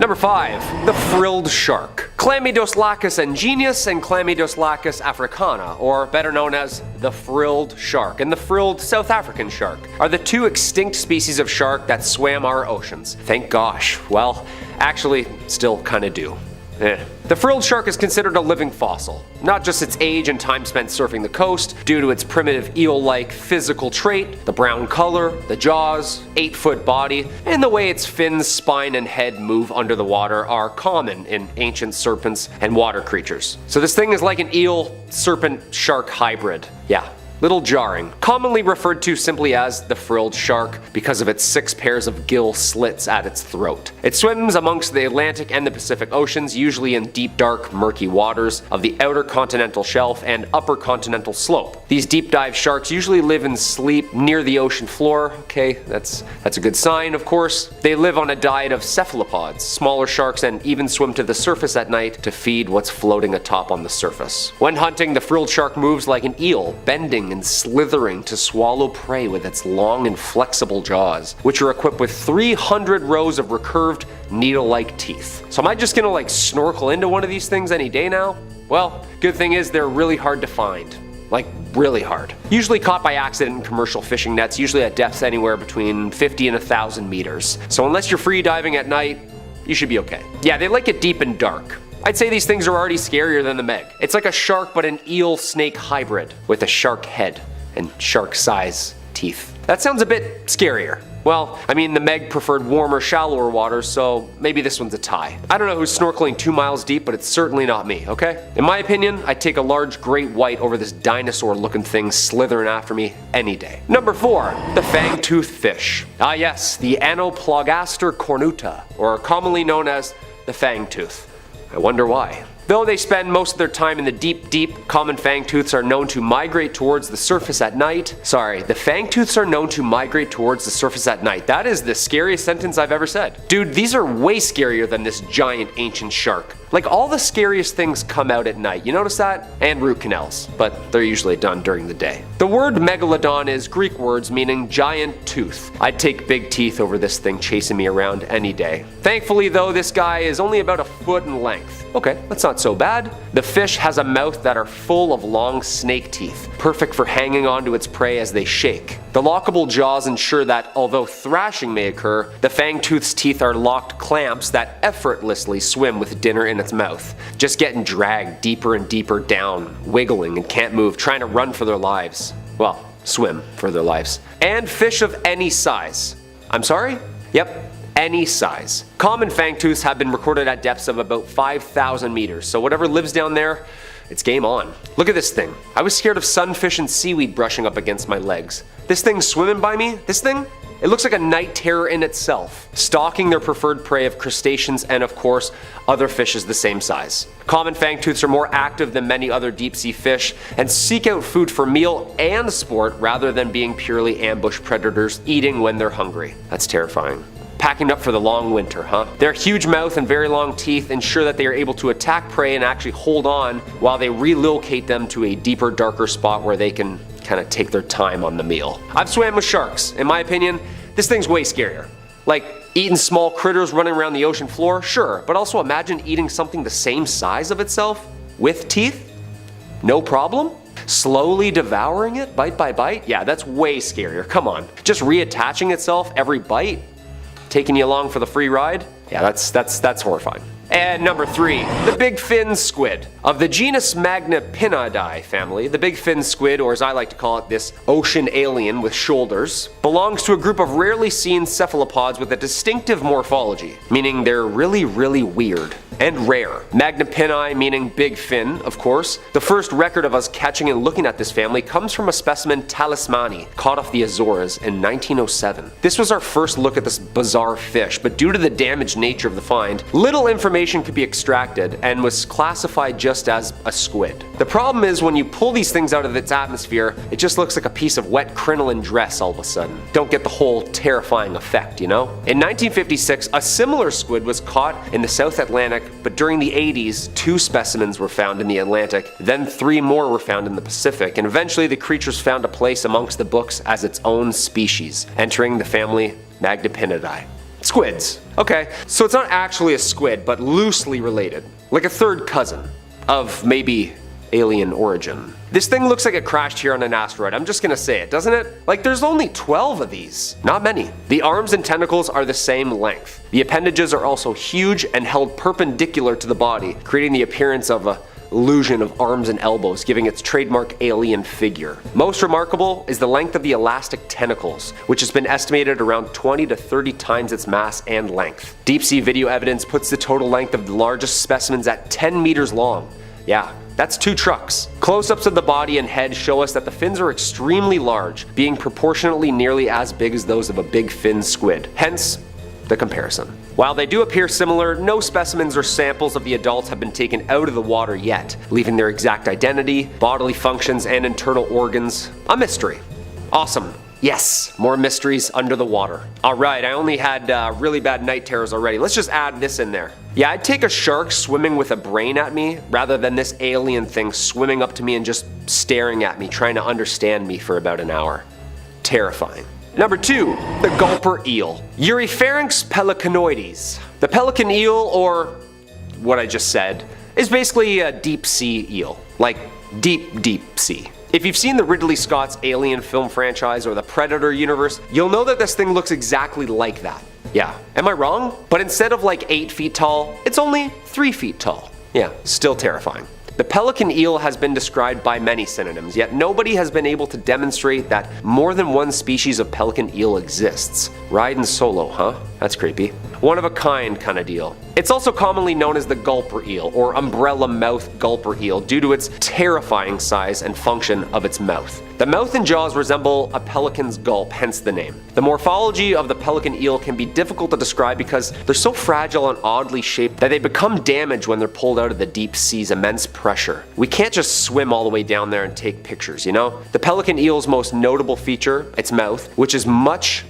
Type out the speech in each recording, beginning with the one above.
Number 5. The frilled shark. Chlamydoslacus angeneus and Chlamydoslacus africana, or better known as the frilled shark and the frilled South African shark, are the two extinct species of shark that swam our oceans. Thank gosh. Well, actually, still kinda do. The frilled shark is considered a living fossil, not just its age and time spent surfing the coast, due to its primitive eel-like physical trait, the brown color, the jaws, 8-foot body, and the way its fins, spine, and head move under the water are common in ancient serpents and water creatures. So this thing is like an eel-serpent-shark hybrid. Yeah. Little jarring. Commonly referred to simply as the frilled shark because of its 6 pairs of gill slits at its throat. It swims amongst the Atlantic and the Pacific Oceans, usually in deep, dark, murky waters of the outer continental shelf and upper continental slope. These deep dive sharks usually live and sleep near the ocean floor. Okay, that's a good sign, of course. They live on a diet of cephalopods, smaller sharks, and even swim to the surface at night to feed what's floating atop on the surface. When hunting, the frilled shark moves like an eel, bending and slithering to swallow prey with its long and flexible jaws, which are equipped with 300 rows of recurved, needle-like teeth. So am I just gonna snorkel into one of these things any day now? Well, good thing is they're really hard to find. Like, really hard. Usually caught by accident in commercial fishing nets, usually at depths anywhere between 50 and 1,000 meters. So unless you're free diving at night, you should be okay. Yeah, they like it deep and dark. I'd say these things are already scarier than the Meg. It's like a shark but an eel-snake hybrid, with a shark head and shark-size teeth. That sounds a bit scarier. Well, I mean, the Meg preferred warmer, shallower waters, so maybe this one's a tie. I don't know who's snorkeling 2 miles deep, but it's certainly not me, okay? In my opinion, I'd take a large great white over this dinosaur-looking thing slithering after me any day. Number 4. The Fangtooth Fish. Ah yes, the Anoplogaster cornuta, or commonly known as the fangtooth. I wonder why. Though they spend most of their time in the deep, common fangtooths are known to migrate towards the surface at night. Sorry, the fangtooths are known to migrate towards the surface at night. That is the scariest sentence I've ever said. Dude, these are way scarier than this giant ancient shark. Like, all the scariest things come out at night, you notice that? And root canals, but they're usually done during the day. The word Megalodon is Greek words meaning giant tooth. I'd take big teeth over this thing chasing me around any day. Thankfully though, this guy is only about 1 foot in length. Okay, that's not so bad. The fish has a mouth that are full of long snake teeth, perfect for hanging onto its prey as they shake. The lockable jaws ensure that, although thrashing may occur, the fangtooth's teeth are locked clamps that effortlessly swim with dinner in its mouth, just getting dragged deeper and deeper down, wiggling and can't move, trying to run for their lives. Well, swim for their lives. And fish of any size. I'm sorry? Yep. Any size. Common fangtooths have been recorded at depths of about 5,000 meters, so whatever lives down there, it's game on. Look at this thing. I was scared of sunfish and seaweed brushing up against my legs. This thing swimming by me, this thing? It looks like a night terror in itself, stalking their preferred prey of crustaceans and, of course, other fishes the same size. Common fangtooths are more active than many other deep-sea fish and seek out food for meal and sport rather than being purely ambush predators eating when they're hungry. That's terrifying. Packing up for the long winter, huh? Their huge mouth and very long teeth ensure that they are able to attack prey and actually hold on while they relocate them to a deeper, darker spot where they can kind of take their time on the meal. I've swam with sharks. In my opinion, this thing's way scarier. Like, eating small critters running around the ocean floor, sure, but also imagine eating something the same size of itself with teeth? No problem? Slowly devouring it, bite by bite? Yeah, that's way scarier. Come on. Just reattaching itself every bite? Taking you along for the free ride? Yeah, that's horrifying. And number 3, the big fin squid. Of the genus Magnapinidae family, the big fin squid, or as I like to call it, this ocean alien with shoulders, belongs to a group of rarely seen cephalopods with a distinctive morphology, meaning they're really weird and rare. Magnapini meaning big fin, of course. The first record of us catching and looking at this family comes from a specimen talismani caught off the Azores in 1907. This was our first look at this bizarre fish, but due to the damaged nature of the find, little information could be extracted and was classified just as a squid. The problem is when you pull these things out of its atmosphere, it just looks like a piece of wet crinoline dress all of a sudden. Don't get the whole terrifying effect, you know? In 1956, a similar squid was caught in the South Atlantic, but during the 80s, 2 specimens were found in the Atlantic, then 3 more were found in the Pacific, and eventually the creatures found a place amongst the books as its own species, entering the family Magnapinidae. Squids. Okay, so it's not actually a squid, but loosely related. Like a third cousin of maybe alien origin. This thing looks like it crashed here on an asteroid, I'm just gonna say it, doesn't it? Like there's only 12 of these, not many. The arms and tentacles are the same length. The appendages are also huge and held perpendicular to the body, creating the appearance of a illusion of arms and elbows, giving its trademark alien figure. Most remarkable is the length of the elastic tentacles, which has been estimated around 20 to 30 times its mass and length. Deep sea video evidence puts the total length of the largest specimens at 10 meters long. Yeah, that's 2 trucks. Close-ups of the body and head show us that the fins are extremely large, being proportionately nearly as big as those of a big fin squid. Hence, the comparison. While they do appear similar, no specimens or samples of the adults have been taken out of the water yet, leaving their exact identity, bodily functions, and internal organs a mystery. Awesome. Yes, more mysteries under the water. Alright, I only had really bad night terrors already. Let's just add this in there. Yeah, I'd take a shark swimming with a brain at me rather than this alien thing swimming up to me and just staring at me, trying to understand me for about an hour. Terrifying. Number 2, the gulper eel. Eurypharynx pelicanoides. The pelican eel, or what I just said, is basically a deep sea eel. Like deep sea. If you've seen the Ridley Scott's Alien film franchise or the Predator universe, you'll know that this thing looks exactly like that. Yeah, am I wrong? But instead of like 8 feet tall, it's only 3 feet tall. Yeah, still terrifying. The pelican eel has been described by many synonyms, yet nobody has been able to demonstrate that more than one species of pelican eel exists. Riding solo, huh? That's creepy. One of a kind kinda deal. It's also commonly known as the gulper eel, or umbrella mouth gulper eel, due to its terrifying size and function of its mouth. The mouth and jaws resemble a pelican's gulp, hence the name. The morphology of the pelican eel can be difficult to describe because they're so fragile and oddly shaped that they become damaged when they're pulled out of the deep sea's immense pressure. We can't just swim all the way down there and take pictures, you know? The pelican eel's most notable feature, its mouth, which is much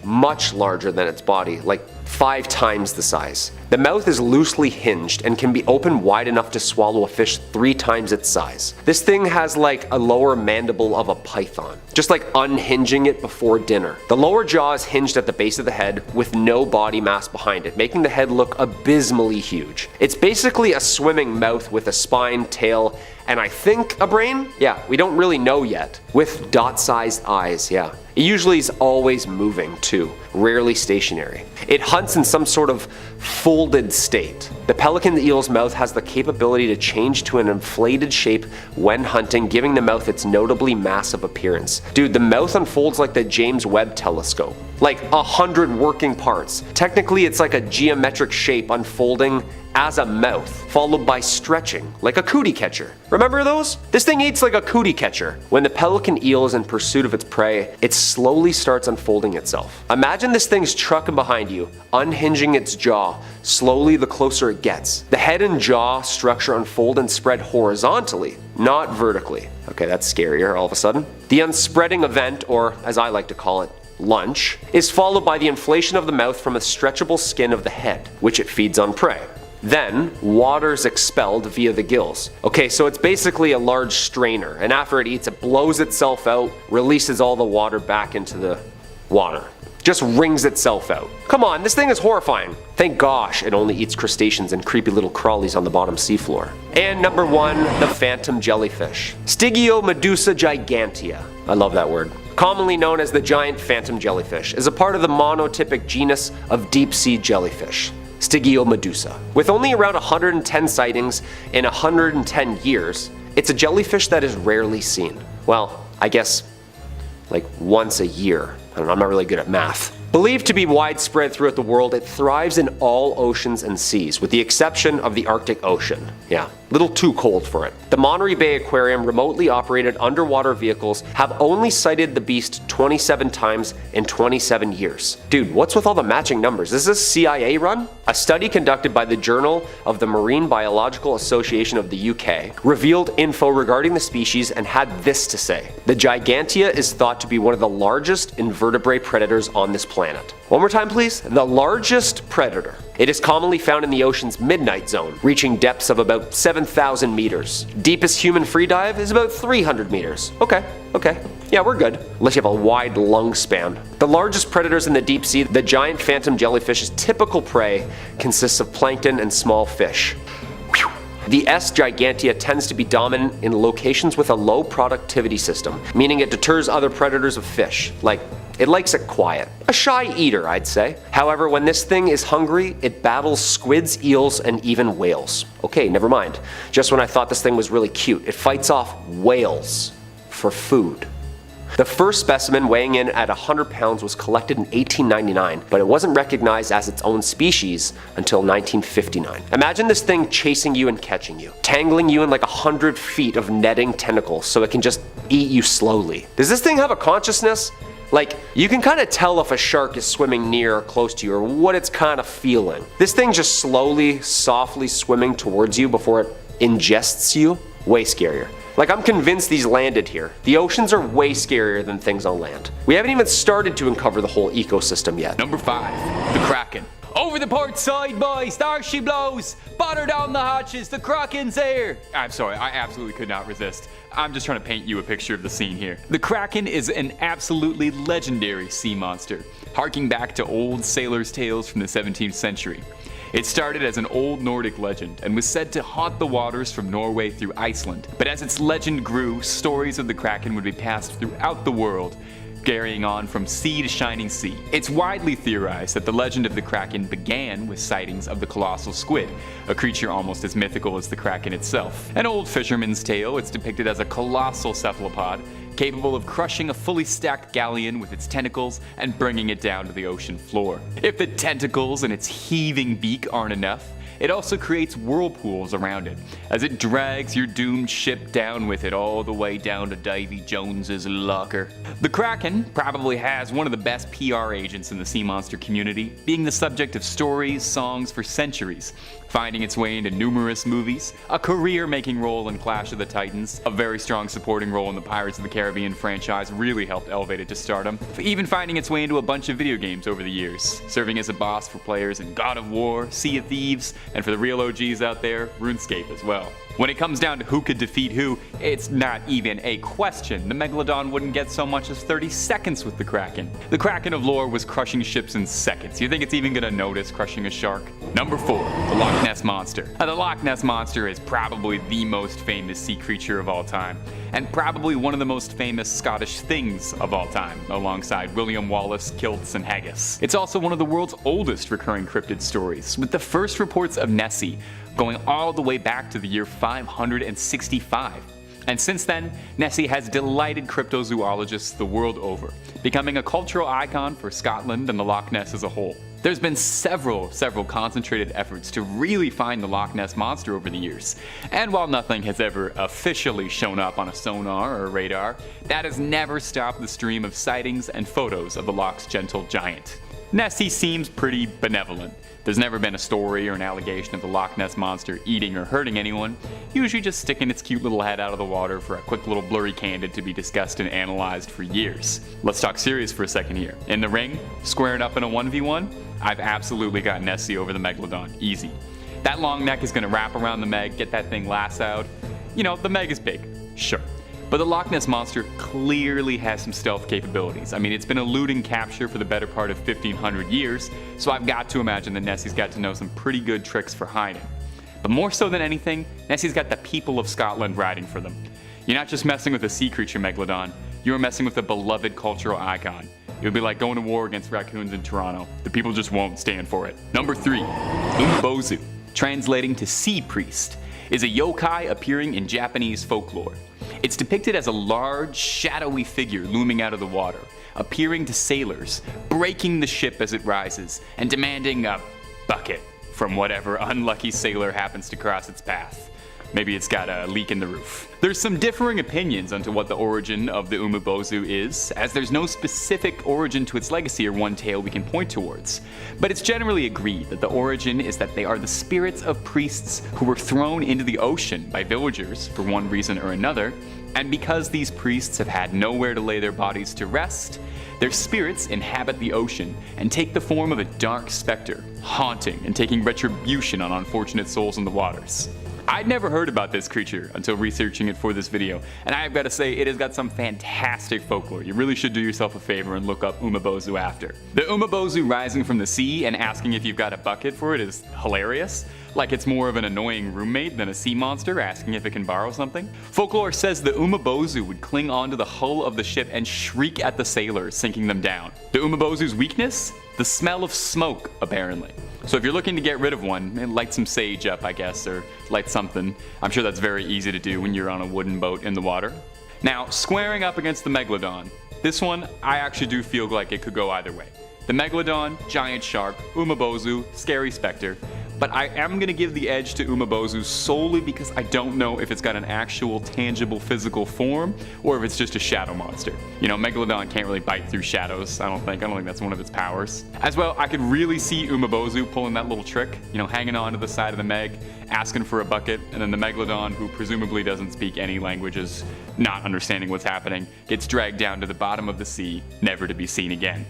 larger than its body, like 5 times the size. The mouth is loosely hinged and can be opened wide enough to swallow a fish 3 times its size. This thing has like a lower mandible of a python, just like unhinging it before dinner. The lower jaw is hinged at the base of the head with no body mass behind it, making the head look abysmally huge. It's basically a swimming mouth with a spine, tail, and I think a brain? Yeah, we don't really know yet. With dot-sized eyes, yeah. It usually is always moving too, rarely stationary. It hunts in some sort of folded state. The pelican eel's mouth has the capability to change to an inflated shape when hunting, giving the mouth its notably massive appearance. Dude, the mouth unfolds like the James Webb telescope. Like 100 working parts. Technically, it's like a geometric shape unfolding as a mouth, followed by stretching, like a cootie catcher. Remember those? This thing eats like a cootie catcher. When the pelican eel is in pursuit of its prey, it slowly starts unfolding itself. Imagine this thing's trucking behind you, unhinging its jaw, slowly the closer it gets. The head and jaw structure unfold and spread horizontally, not vertically. Okay, that's scarier all of a sudden. The unspreading event, or as I like to call it, lunch, is followed by the inflation of the mouth from a stretchable skin of the head, which it feeds on prey. Then, water's expelled via the gills. Okay, so it's basically a large strainer, and after it eats, it blows itself out, releases all the water back into the water. Just wrings itself out. Come on, this thing is horrifying. Thank gosh it only eats crustaceans and creepy little crawlies on the bottom seafloor. And number 1, the phantom jellyfish. Stygiomedusa gigantea. I love that word. Commonly known as the giant phantom jellyfish, is a part of the monotypic genus of deep sea jellyfish. Stygiomedusa. With only around 110 sightings in 110 years, it's a jellyfish that is rarely seen. Well, I guess like once a year. I don't know, I'm not really good at math. Believed to be widespread throughout the world, it thrives in all oceans and seas, with the exception of the Arctic Ocean. Yeah, little too cold for it. The Monterey Bay Aquarium remotely operated underwater vehicles have only sighted the beast 27 times in 27 years. Dude, what's with all the matching numbers? Is this CIA run? A study conducted by the Journal of the Marine Biological Association of the UK revealed info regarding the species and had this to say. The Gigantea is thought to be one of the largest invertebrate predators on this planet. One more time please. The largest predator. It is commonly found in the ocean's midnight zone, reaching depths of about 7,000 meters. Deepest human free dive is about 300 meters. Okay. Yeah, we're good, unless you have a wide lung span. The largest predators in the deep sea, the giant phantom jellyfish's typical prey consists of plankton and small fish. The S. gigantea tends to be dominant in locations with a low productivity system, meaning it deters other predators of fish. Like, it likes it quiet. A shy eater, I'd say. However, when this thing is hungry, it battles squids, eels, and even whales. Okay, never mind. Just when I thought this thing was really cute, it fights off whales for food. The first specimen, weighing in at 100 pounds, was collected in 1899, but it wasn't recognized as its own species until 1959. Imagine this thing chasing you and catching you, tangling you in like 100 feet of netting tentacles so it can just eat you slowly. Does this thing have a consciousness? Like, you can kind of tell if a shark is swimming near or close to you or what it's kind of feeling. This thing just slowly, softly swimming towards you before it ingests you? Way scarier. Like, I'm convinced these landed here. The oceans are way scarier than things on land. We haven't even started to uncover the whole ecosystem yet. Number 5, the Kraken. Over the port side, boys, there she blows. Batter down the hatches, the Kraken's here. I'm sorry, I absolutely could not resist. I'm just trying to paint you a picture of the scene here. The Kraken is an absolutely legendary sea monster, harking back to old sailors' tales from the 17th century. It started as an old Nordic legend and was said to haunt the waters from Norway through Iceland. But as its legend grew, stories of the Kraken would be passed throughout the world, carrying on from sea to shining sea. It's widely theorized that the legend of the Kraken began with sightings of the colossal squid, a creature almost as mythical as the Kraken itself. An old fisherman's tale, it's depicted as a colossal cephalopod, capable of crushing a fully stacked galleon with its tentacles and bringing it down to the ocean floor. If the tentacles and its heaving beak aren't enough, it also creates whirlpools around it, as it drags your doomed ship down with it all the way down to Davy Jones's locker. The Kraken probably has one of the best PR agents in the sea monster community, being the subject of stories, songs for centuries, finding its way into numerous movies, a career-making role in Clash of the Titans, a very strong supporting role in the Pirates of the Caribbean franchise really helped elevate it to stardom, even finding its way into a bunch of video games over the years, serving as a boss for players in God of War, Sea of Thieves, and for the real OGs out there, RuneScape as well. When it comes down to who could defeat who, it's not even a question. The Megalodon wouldn't get so much as 30 seconds with the Kraken. The Kraken of lore was crushing ships in seconds. You think it's even gonna notice crushing a shark? Number 4, the Loch Ness Monster. Now, the Loch Ness Monster is probably the most famous sea creature of all time, and probably one of the most famous Scottish things of all time, alongside William Wallace, kilts, and haggis. It's also one of the world's oldest recurring cryptid stories, with the first reports of Nessie going all the way back to the year 565. And since then, Nessie has delighted cryptozoologists the world over, becoming a cultural icon for Scotland and the Loch Ness as a whole. There's been several concentrated efforts to really find the Loch Ness Monster over the years, and while nothing has ever officially shown up on a sonar or radar, that has never stopped the stream of sightings and photos of the Loch's gentle giant. Nessie seems pretty benevolent. There's never been a story or an allegation of the Loch Ness Monster eating or hurting anyone, usually just sticking its cute little head out of the water for a quick little blurry candid to be discussed and analyzed for years. Let's talk serious for a second here. In the ring, squaring up in a 1v1, I've absolutely got Nessie over the Megalodon, easy. That long neck is gonna wrap around the Meg, get that thing lassoed. You know, the Meg is big, sure. But the Loch Ness Monster clearly has some stealth capabilities. I mean, it's been eluding capture for the better part of 1,500 years, so I've got to imagine that Nessie's got to know some pretty good tricks for hiding. But more so than anything, Nessie's got the people of Scotland riding for them. You're not just messing with a sea creature, Megalodon, you're messing with a beloved cultural icon. It would be like going to war against raccoons in Toronto. The people just won't stand for it. Number 3, Umibozu, translating to sea priest, is a yokai appearing in Japanese folklore. It's depicted as a large, shadowy figure looming out of the water, appearing to sailors, breaking the ship as it rises, and demanding a bucket from whatever unlucky sailor happens to cross its path. Maybe it's got a leak in the roof. There's some differing opinions onto what the origin of the Umibozu is, as there's no specific origin to its legacy or one tale we can point towards. But it's generally agreed that the origin is that they are the spirits of priests who were thrown into the ocean by villagers for one reason or another, and because these priests have had nowhere to lay their bodies to rest, their spirits inhabit the ocean and take the form of a dark specter, haunting and taking retribution on unfortunate souls in the waters. I'd never heard about this creature until researching it for this video, and I've got to say it has got some fantastic folklore. You really should do yourself a favor and look up Umibozu after. The Umibozu rising from the sea and asking if you've got a bucket for it is hilarious. Like it's more of an annoying roommate than a sea monster asking if it can borrow something. Folklore says the Umibozu would cling onto the hull of the ship and shriek at the sailors, sinking them down. The Umibozu's weakness? The smell of smoke, apparently. So if you're looking to get rid of one, light some sage up, I guess, or light something. I'm sure that's very easy to do when you're on a wooden boat in the water. Now, squaring up against the Megalodon. This one, I actually do feel like it could go either way. The Megalodon, giant shark, Umibozu, scary specter. But I am going to give the edge to Umibozu solely because I don't know if it's got an actual tangible physical form or if it's just a shadow monster. You know, Megalodon can't really bite through shadows, I don't think that's one of its powers. As well, I could really see Umibozu pulling that little trick, you know, hanging on to the side of the Meg, asking for a bucket, and then the Megalodon, who presumably doesn't speak any languages, not understanding what's happening, gets dragged down to the bottom of the sea, never to be seen again.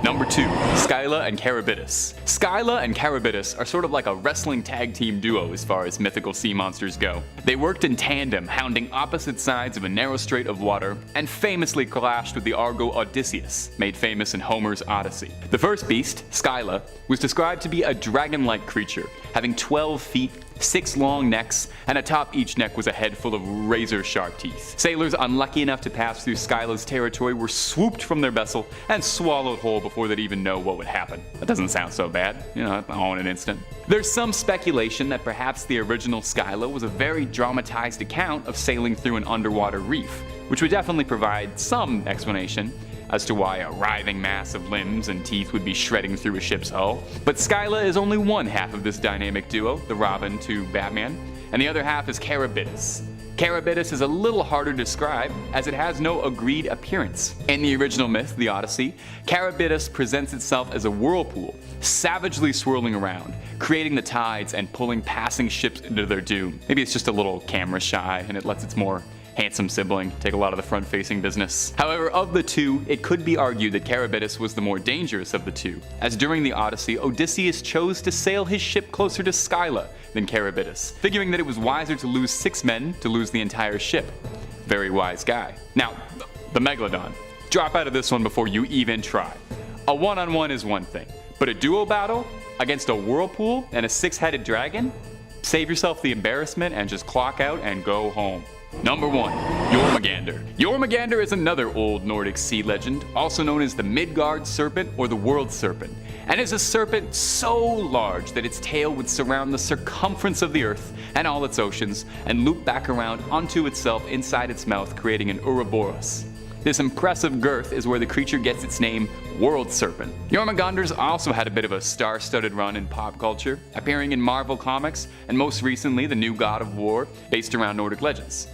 Number 2. Scylla and Charybdis. Scylla and Charybdis are sort of like a wrestling tag team duo as far as mythical sea monsters go. They worked in tandem, hounding opposite sides of a narrow strait of water, and famously clashed with the Argo Odysseus, made famous in Homer's Odyssey. The first beast, Scylla, was described to be a dragon-like creature, having 12 feet, 6 long necks, and atop each neck was a head full of razor-sharp teeth. Sailors unlucky enough to pass through Scylla's territory were swooped from their vessel and swallowed whole before they'd even know what would happen. That doesn't sound so bad, you know, all in an instant. There's some speculation that perhaps the original Scylla was a very dramatized account of sailing through an underwater reef, which would definitely provide some explanation as to why a writhing mass of limbs and teeth would be shredding through a ship's hull. But Scylla is only one half of this dynamic duo, the Robin to Batman, and the other half is Charybdis. Charybdis is a little harder to describe, as it has no agreed appearance. In the original myth, the Odyssey, Charybdis presents itself as a whirlpool, savagely swirling around, creating the tides and pulling passing ships into their doom. Maybe it's just a little camera shy, and it lets its more handsome sibling take a lot of the front-facing business. However, of the two, it could be argued that Charybdis was the more dangerous of the two, as during the Odyssey, Odysseus chose to sail his ship closer to Scylla than Charybdis, figuring that it was wiser to lose 6 men to lose the entire ship. Very wise guy. Now, the Megalodon. Drop out of this one before you even try. A one-on-one is one thing, but a duo battle against a whirlpool and a 6-headed dragon? Save yourself the embarrassment and just clock out and go home. Number 1. Jormungandr. Jormungandr is another old Nordic sea legend, also known as the Midgard serpent or the world serpent, and is a serpent so large that its tail would surround the circumference of the earth and all its oceans and loop back around onto itself inside its mouth, creating an Ouroboros. This impressive girth is where the creature gets its name, World Serpent. Jormungandr's also had a bit of a star-studded run in pop culture, appearing in Marvel Comics and most recently the new God of War, based around Nordic legends.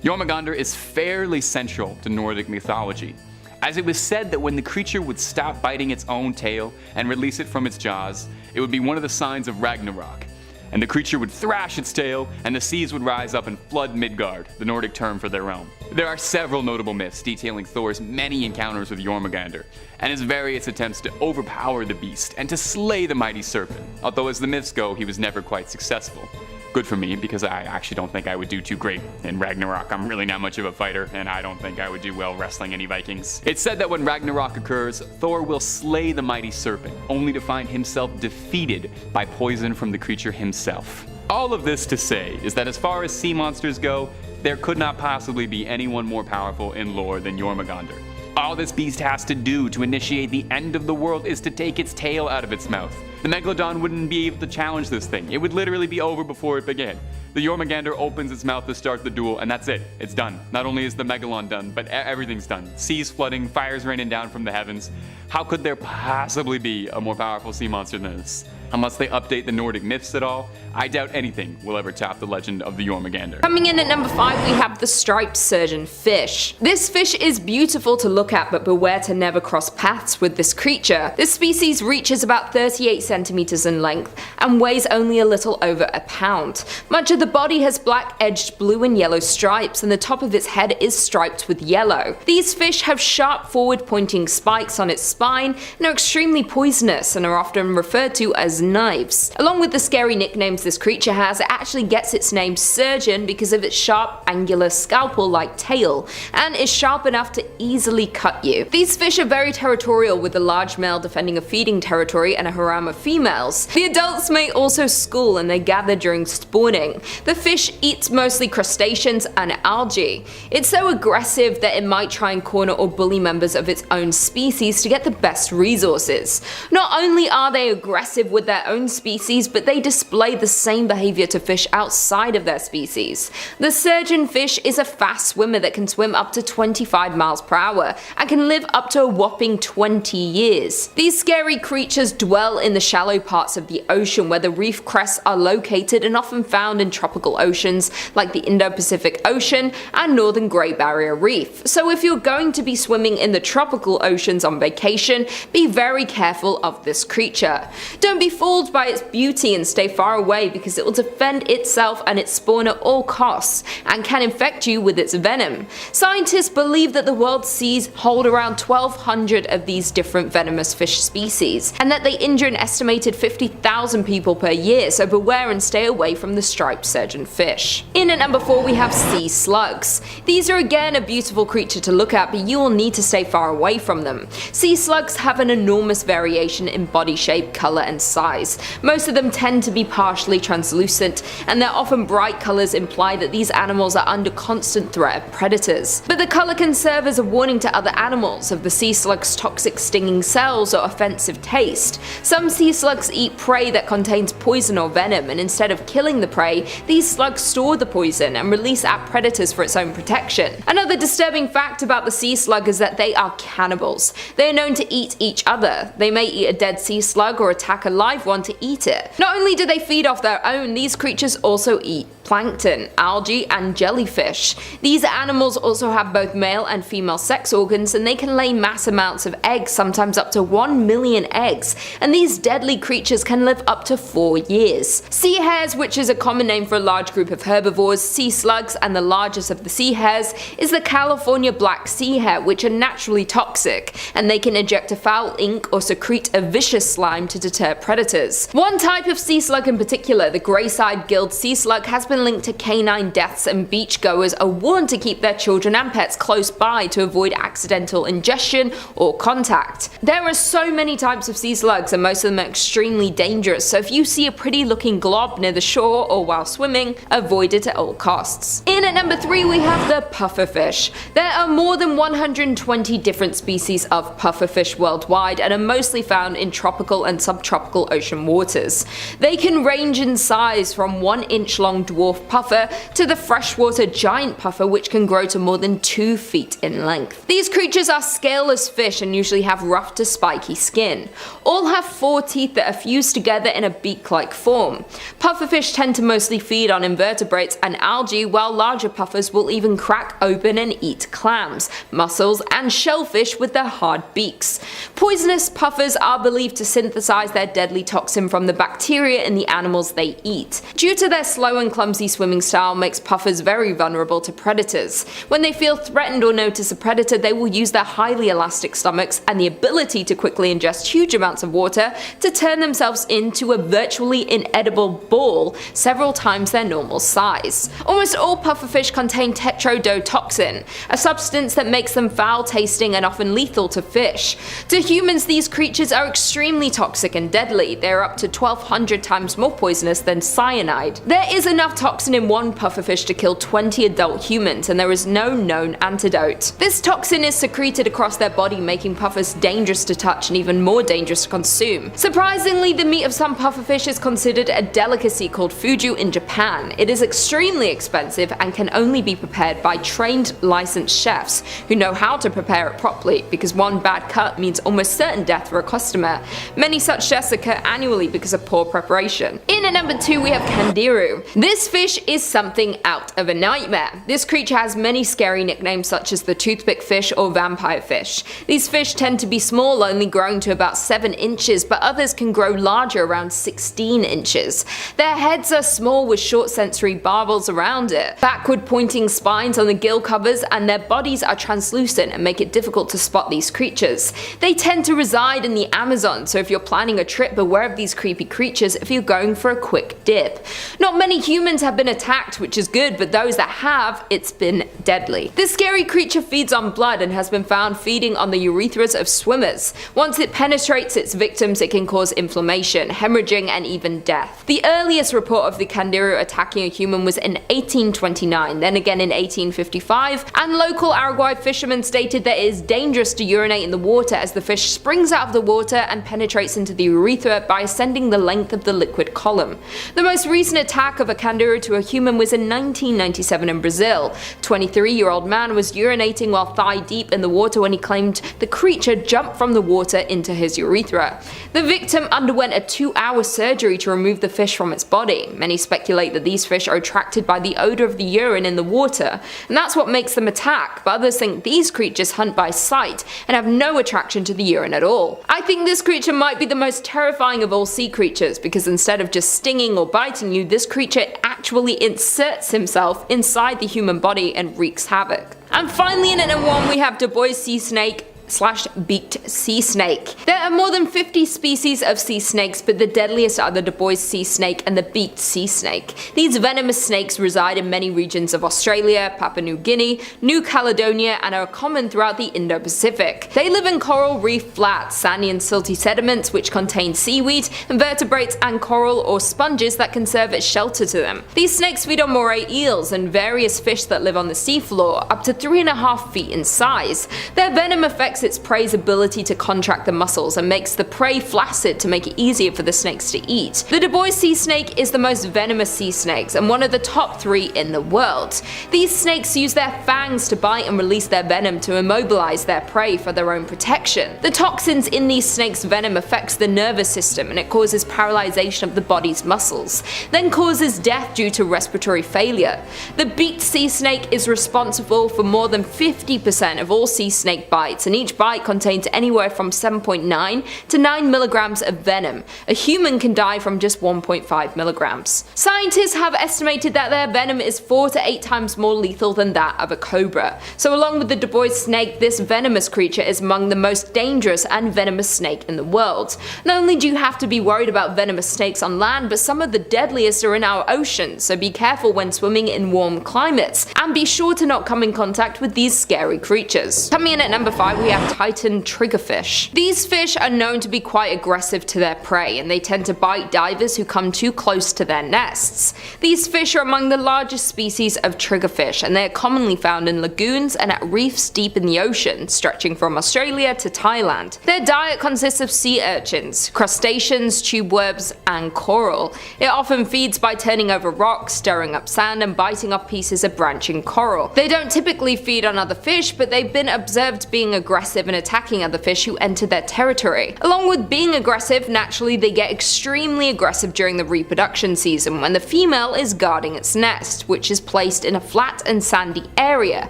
Jormungandr is fairly central to Nordic mythology, as it was said that when the creature would stop biting its own tail and release it from its jaws, it would be one of the signs of Ragnarok, and the creature would thrash its tail and the seas would rise up and flood Midgard, the Nordic term for their realm. There are several notable myths detailing Thor's many encounters with Jormungandr, and his various attempts to overpower the beast and to slay the mighty serpent, although as the myths go, he was never quite successful. Good for me, because I actually don't think I would do too great in Ragnarok. I'm really not much of a fighter, and I don't think I would do well wrestling any Vikings. It's said that when Ragnarok occurs, Thor will slay the mighty serpent, only to find himself defeated by poison from the creature himself. All of this to say is that as far as sea monsters go, there could not possibly be anyone more powerful in lore than Jormungandr. All this beast has to do to initiate the end of the world is to take its tail out of its mouth. The Megalodon wouldn't be able to challenge this thing. It would literally be over before it began. The Jormungandr opens its mouth to start the duel, and that's it. It's done. Not only is the Megalodon done, but everything's done. Seas flooding, fires raining down from the heavens. How could there possibly be a more powerful sea monster than this? Unless they update the Nordic myths at all, I doubt anything will ever top the legend of the Jormungandr. Coming in at number 5, we have the striped surgeon fish. This fish is beautiful to look at, but beware to never cross paths with this creature. This species reaches about 38 centimeters in length and weighs only a little over a pound. Much of the body has black edged blue and yellow stripes, and the top of its head is striped with yellow. These fish have sharp forward pointing spikes on its spine and are extremely poisonous and are often referred to as as knives. Along with the scary nicknames this creature has, it actually gets its name surgeon because of its sharp, angular, scalpel-like tail, and is sharp enough to easily cut you. These fish are very territorial, with a large male defending a feeding territory and a harem of females. The adults may also school, and they gather during spawning. The fish eats mostly crustaceans and algae. It's so aggressive that it might try and corner or bully members of its own species to get the best resources. Not only are they aggressive with their own species, but they display the same behavior to fish outside of their species. The surgeon fish is a fast swimmer that can swim up to 25 miles per hour and can live up to a whopping 20 years. These scary creatures dwell in the shallow parts of the ocean where the reef crests are located and often found in tropical oceans like the Indo-Pacific Ocean and Northern Great Barrier Reef. So if you're going to be swimming in the tropical oceans on vacation, be very careful of this creature. Don't be fooled by its beauty and stay far away, because it will defend itself and its spawn at all costs and can infect you with its venom. Scientists believe that the world's seas hold around 1,200 of these different venomous fish species, and that they injure an estimated 50,000 people per year, so beware and stay away from the striped surgeon fish. In at number 4 we have sea slugs. These are again a beautiful creature to look at, but you will need to stay far away from them. Sea slugs have an enormous variation in body shape, color, and size. Most of them tend to be partially translucent, and their often bright colors imply that these animals are under constant threat of predators. But the color can serve as a warning to other animals of the sea slug's toxic stinging cells or offensive taste. Some sea slugs eat prey that contains poison or venom, and instead of killing the prey, these slugs store the poison and release at predators for its own protection. Another disturbing fact about the sea slug is that they are cannibals. They are known to eat each other. They may eat a dead sea slug or attack a live one to eat it. Not only do they feed off their own, these creatures also eat plankton, algae, and jellyfish. These animals also have both male and female sex organs, and they can lay mass amounts of eggs, sometimes up to 1 million eggs, and these deadly creatures can live up to 4 years. Sea hares, which is a common name for a large group of herbivores, sea slugs, and the largest of the sea hares is the California black sea hare, which are naturally toxic, and they can eject a foul ink or secrete a vicious slime to deter predators. One type of sea slug in particular, the grey-side gilled sea slug, has been linked to canine deaths, and beachgoers are warned to keep their children and pets close by to avoid accidental ingestion or contact. There are so many types of sea slugs, and most of them are extremely dangerous, so if you see a pretty looking glob near the shore or while swimming, avoid it at all costs. In at number 3 we have the pufferfish. There are more than 120 different species of pufferfish worldwide, and are mostly found in tropical and subtropical ocean waters. They can range in size from 1-inch long dwarf puffer to the freshwater giant puffer, which can grow to more than 2 feet in length. These creatures are scaleless fish and usually have rough to spiky skin. All have 4 teeth that are fused together in a beak-like form. Pufferfish tend to mostly feed on invertebrates and algae, while larger puffers will even crack open and eat clams, mussels, and shellfish with their hard beaks. Poisonous puffers are believed to synthesize their deadly toxin from the bacteria in the animals they eat. Due to their slow and clumsy swimming style makes puffers very vulnerable to predators. When they feel threatened or notice a predator, they will use their highly elastic stomachs and the ability to quickly ingest huge amounts of water to turn themselves into a virtually inedible ball several times their normal size. Almost all pufferfish contain tetrodotoxin, a substance that makes them foul tasting and often lethal to fish. To humans, these creatures are extremely toxic and deadly. They are up to 1,200 times more poisonous than cyanide. There is enough toxin in one pufferfish to kill 20 adult humans, and there is no known antidote. This toxin is secreted across their body, making puffers dangerous to touch and even more dangerous to consume. Surprisingly, the meat of some pufferfish is considered a delicacy called fuju in Japan. It is extremely expensive and can only be prepared by trained licensed chefs who know how to prepare it properly, because one bad cut means almost certain death for a customer. Many such deaths occur annually because of poor preparation. In at number 2 we have kangaroo. This fish is something out of a nightmare. This creature has many scary nicknames such as the toothpick fish or vampire fish. These fish tend to be small, only growing to about 7 inches, but others can grow larger, around 16 inches. Their heads are small with short sensory barbels around it, backward pointing spines on the gill covers, and their bodies are translucent and make it difficult to spot these creatures. They tend to reside in the Amazon, so if you're planning a trip, beware beware of these creepy creatures if you're going for a quick dip. Not many humans have been attacked, which is good, but those that have, it's been deadly. This scary creature feeds on blood and has been found feeding on the urethras of swimmers. Once it penetrates its victims, it can cause inflammation, hemorrhaging, and even death. The earliest report of the candiru attacking a human was in 1829, then again in 1855, and local Araguay fishermen stated that it is dangerous to urinate in the water as the fish springs out of the water and penetrates into the urethra by ascending the length of the liquid column. The most recent attack of a candiru to a human was in 1997 in Brazil. 23-year-old man was urinating while thigh deep in the water when he claimed the creature jumped from the water into his urethra. The victim underwent a 2-hour surgery to remove the fish from its body. Many speculate that these fish are attracted by the odor of the urine in the water, and that's what makes them attack, but others think these creatures hunt by sight and have no attraction to the urine at all. I think this creature might be the most terrifying of all sea creatures because instead of just stinging or biting you, this creature actually inserts himself inside the human body and wreaks havoc. And finally in at number 1 we have Du Bois sea snake / beaked sea snake. There are more than 50 species of sea snakes, but the deadliest are the Du Bois sea snake and the beaked sea snake. These venomous snakes reside in many regions of Australia, Papua New Guinea, New Caledonia, and are common throughout the Indo-Pacific. They live in coral reef flats, sandy and silty sediments which contain seaweed, invertebrates, and coral or sponges that can serve as shelter to them. These snakes feed on moray eels and various fish that live on the seafloor, up to 3.5 feet in size. Their venom affects its prey's ability to contract the muscles and makes the prey flaccid to make it easier for the snakes to eat. The Du Bois sea snake is the most venomous sea snakes and one of the top 3 in the world. These snakes use their fangs to bite and release their venom to immobilize their prey for their own protection. The toxins in these snakes' venom affects the nervous system and it causes paralyzation of the body's muscles, then causes death due to respiratory failure. The beaked sea snake is responsible for more than 50% of all sea snake bites, and each bite contains anywhere from 7.9 to 9 milligrams of venom. A human can die from just 1.5 milligrams. Scientists have estimated that their venom is 4 to 8 times more lethal than that of a cobra. So along with the Du Bois snake, this venomous creature is among the most dangerous and venomous snake in the world. Not only do you have to be worried about venomous snakes on land, but some of the deadliest are in our oceans, so be careful when swimming in warm climates, and be sure to not come in contact with these scary creatures. Coming in at number 5 we have Titan triggerfish. These fish are known to be quite aggressive to their prey, and they tend to bite divers who come too close to their nests. These fish are among the largest species of triggerfish, and they are commonly found in lagoons and at reefs deep in the ocean, stretching from Australia to Thailand. Their diet consists of sea urchins, crustaceans, tube worms, and coral. It often feeds by turning over rocks, stirring up sand, and biting off pieces of branching coral. They don't typically feed on other fish, but they've been observed being aggressive and attacking other fish who enter their territory. Along with being aggressive, naturally they get extremely aggressive during the reproduction season when the female is guarding its nest, which is placed in a flat and sandy area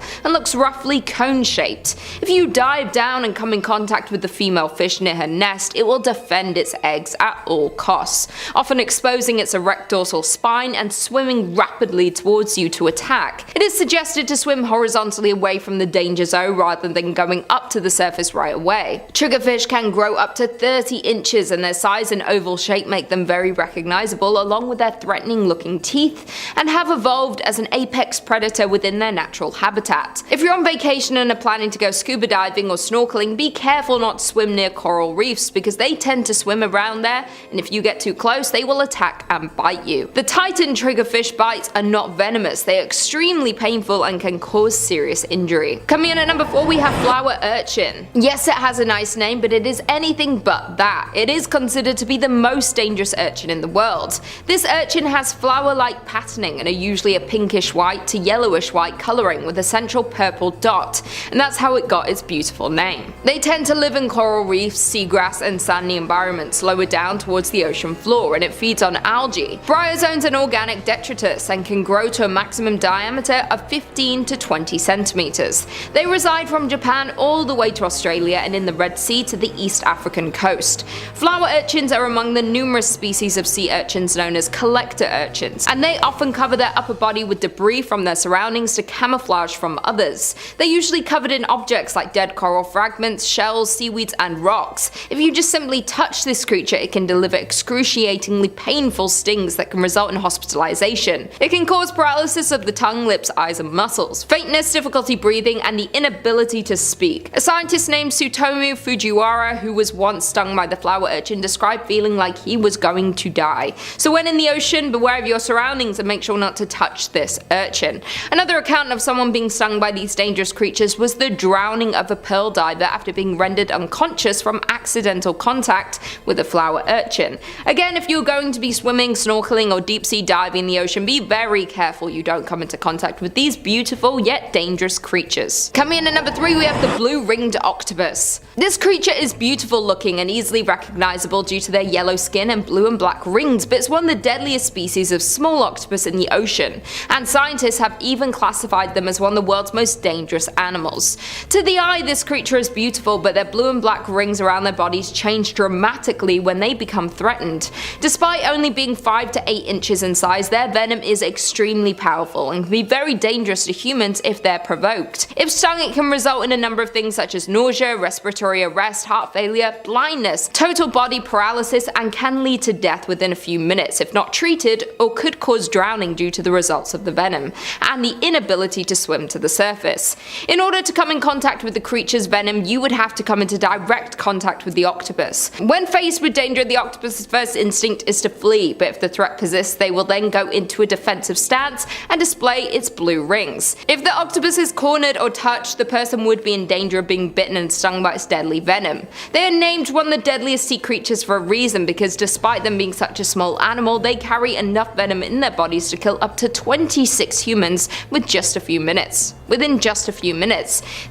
and looks roughly cone-shaped. If you dive down and come in contact with the female fish near her nest, it will defend its eggs at all costs, often exposing its erect dorsal spine and swimming rapidly towards you to attack. It is suggested to swim horizontally away from the danger zone rather than going up to the surface right away. Triggerfish can grow up to 30 inches and their size and oval shape make them very recognizable, along with their threatening looking teeth, and have evolved as an apex predator within their natural habitat. If you're on vacation and are planning to go scuba diving or snorkeling, be careful not to swim near coral reefs because they tend to swim around there, and if you get too close they will attack and bite you. The Titan triggerfish bites are not venomous, they are extremely painful and can cause serious injury. Coming in at number 4 we have flower urchin. Yes, it has a nice name, but it is anything but that. It is considered to be the most dangerous urchin in the world. This urchin has flower-like patterning and are usually a pinkish white to yellowish white colouring with a central purple dot, and that's how it got its beautiful name. They tend to live in coral reefs, seagrass, and sandy environments lower down towards the ocean floor, and it feeds on algae, bryozoans, and organic detritus, and can grow to a maximum diameter of 15 to 20 centimeters. They reside from Japan all the way to Australia and in the Red Sea to the East African coast. Flower urchins are among the numerous species of sea urchins known as collector urchins, and they often cover their upper body with debris from their surroundings to camouflage from others. They're usually covered in objects like dead coral fragments, shells, seaweeds, and rocks. If you just simply touch this creature, it can deliver excruciatingly painful stings that can result in hospitalization. It can cause paralysis of the tongue, lips, eyes, and muscles, faintness, difficulty breathing, and the inability to speak. A scientist named Tsutomu Fujiwara, who was once stung by the flower urchin, described feeling like he was going to die. So when in the ocean, beware of your surroundings and make sure not to touch this urchin. Another account of someone being stung by these dangerous creatures was the drowning of a pearl diver after being rendered unconscious from accidental contact with a flower urchin. Again, if you're going to be swimming, snorkeling, or deep sea diving in the ocean, be very careful you don't come into contact with these beautiful yet dangerous creatures. Coming in at number 3, we have the blue ringed octopus. This creature is beautiful looking and easily recognizable due to their yellow skin and blue and black rings, but it's one of the deadliest species of small octopus in the ocean, and scientists have even classified them as one of the world's most dangerous animals. To the eye, this creature is beautiful, but their blue and black rings around their bodies change dramatically when they become threatened. Despite only being 5 to 8 inches in size, their venom is extremely powerful and can be very dangerous to humans if they're provoked. If stung, it can result in a number of things such as nausea, respiratory arrest, heart failure, blindness, total body paralysis, and can lead to death within a few minutes if not treated, or could cause drowning due to the results of the venom, and the inability to swim to the surface. In order to come in contact with the creature's venom, you would have to come into direct contact with the octopus. When faced with danger, the octopus's first instinct is to flee, but if the threat persists, they will then go into a defensive stance and display its blue rings. If the octopus is cornered or touched, the person would be in danger of being bitten and stung by its deadly venom. They are named one of the deadliest sea creatures for a reason, because despite them being such a small animal, they carry enough venom in their bodies to kill up to 26 humans within just a few minutes.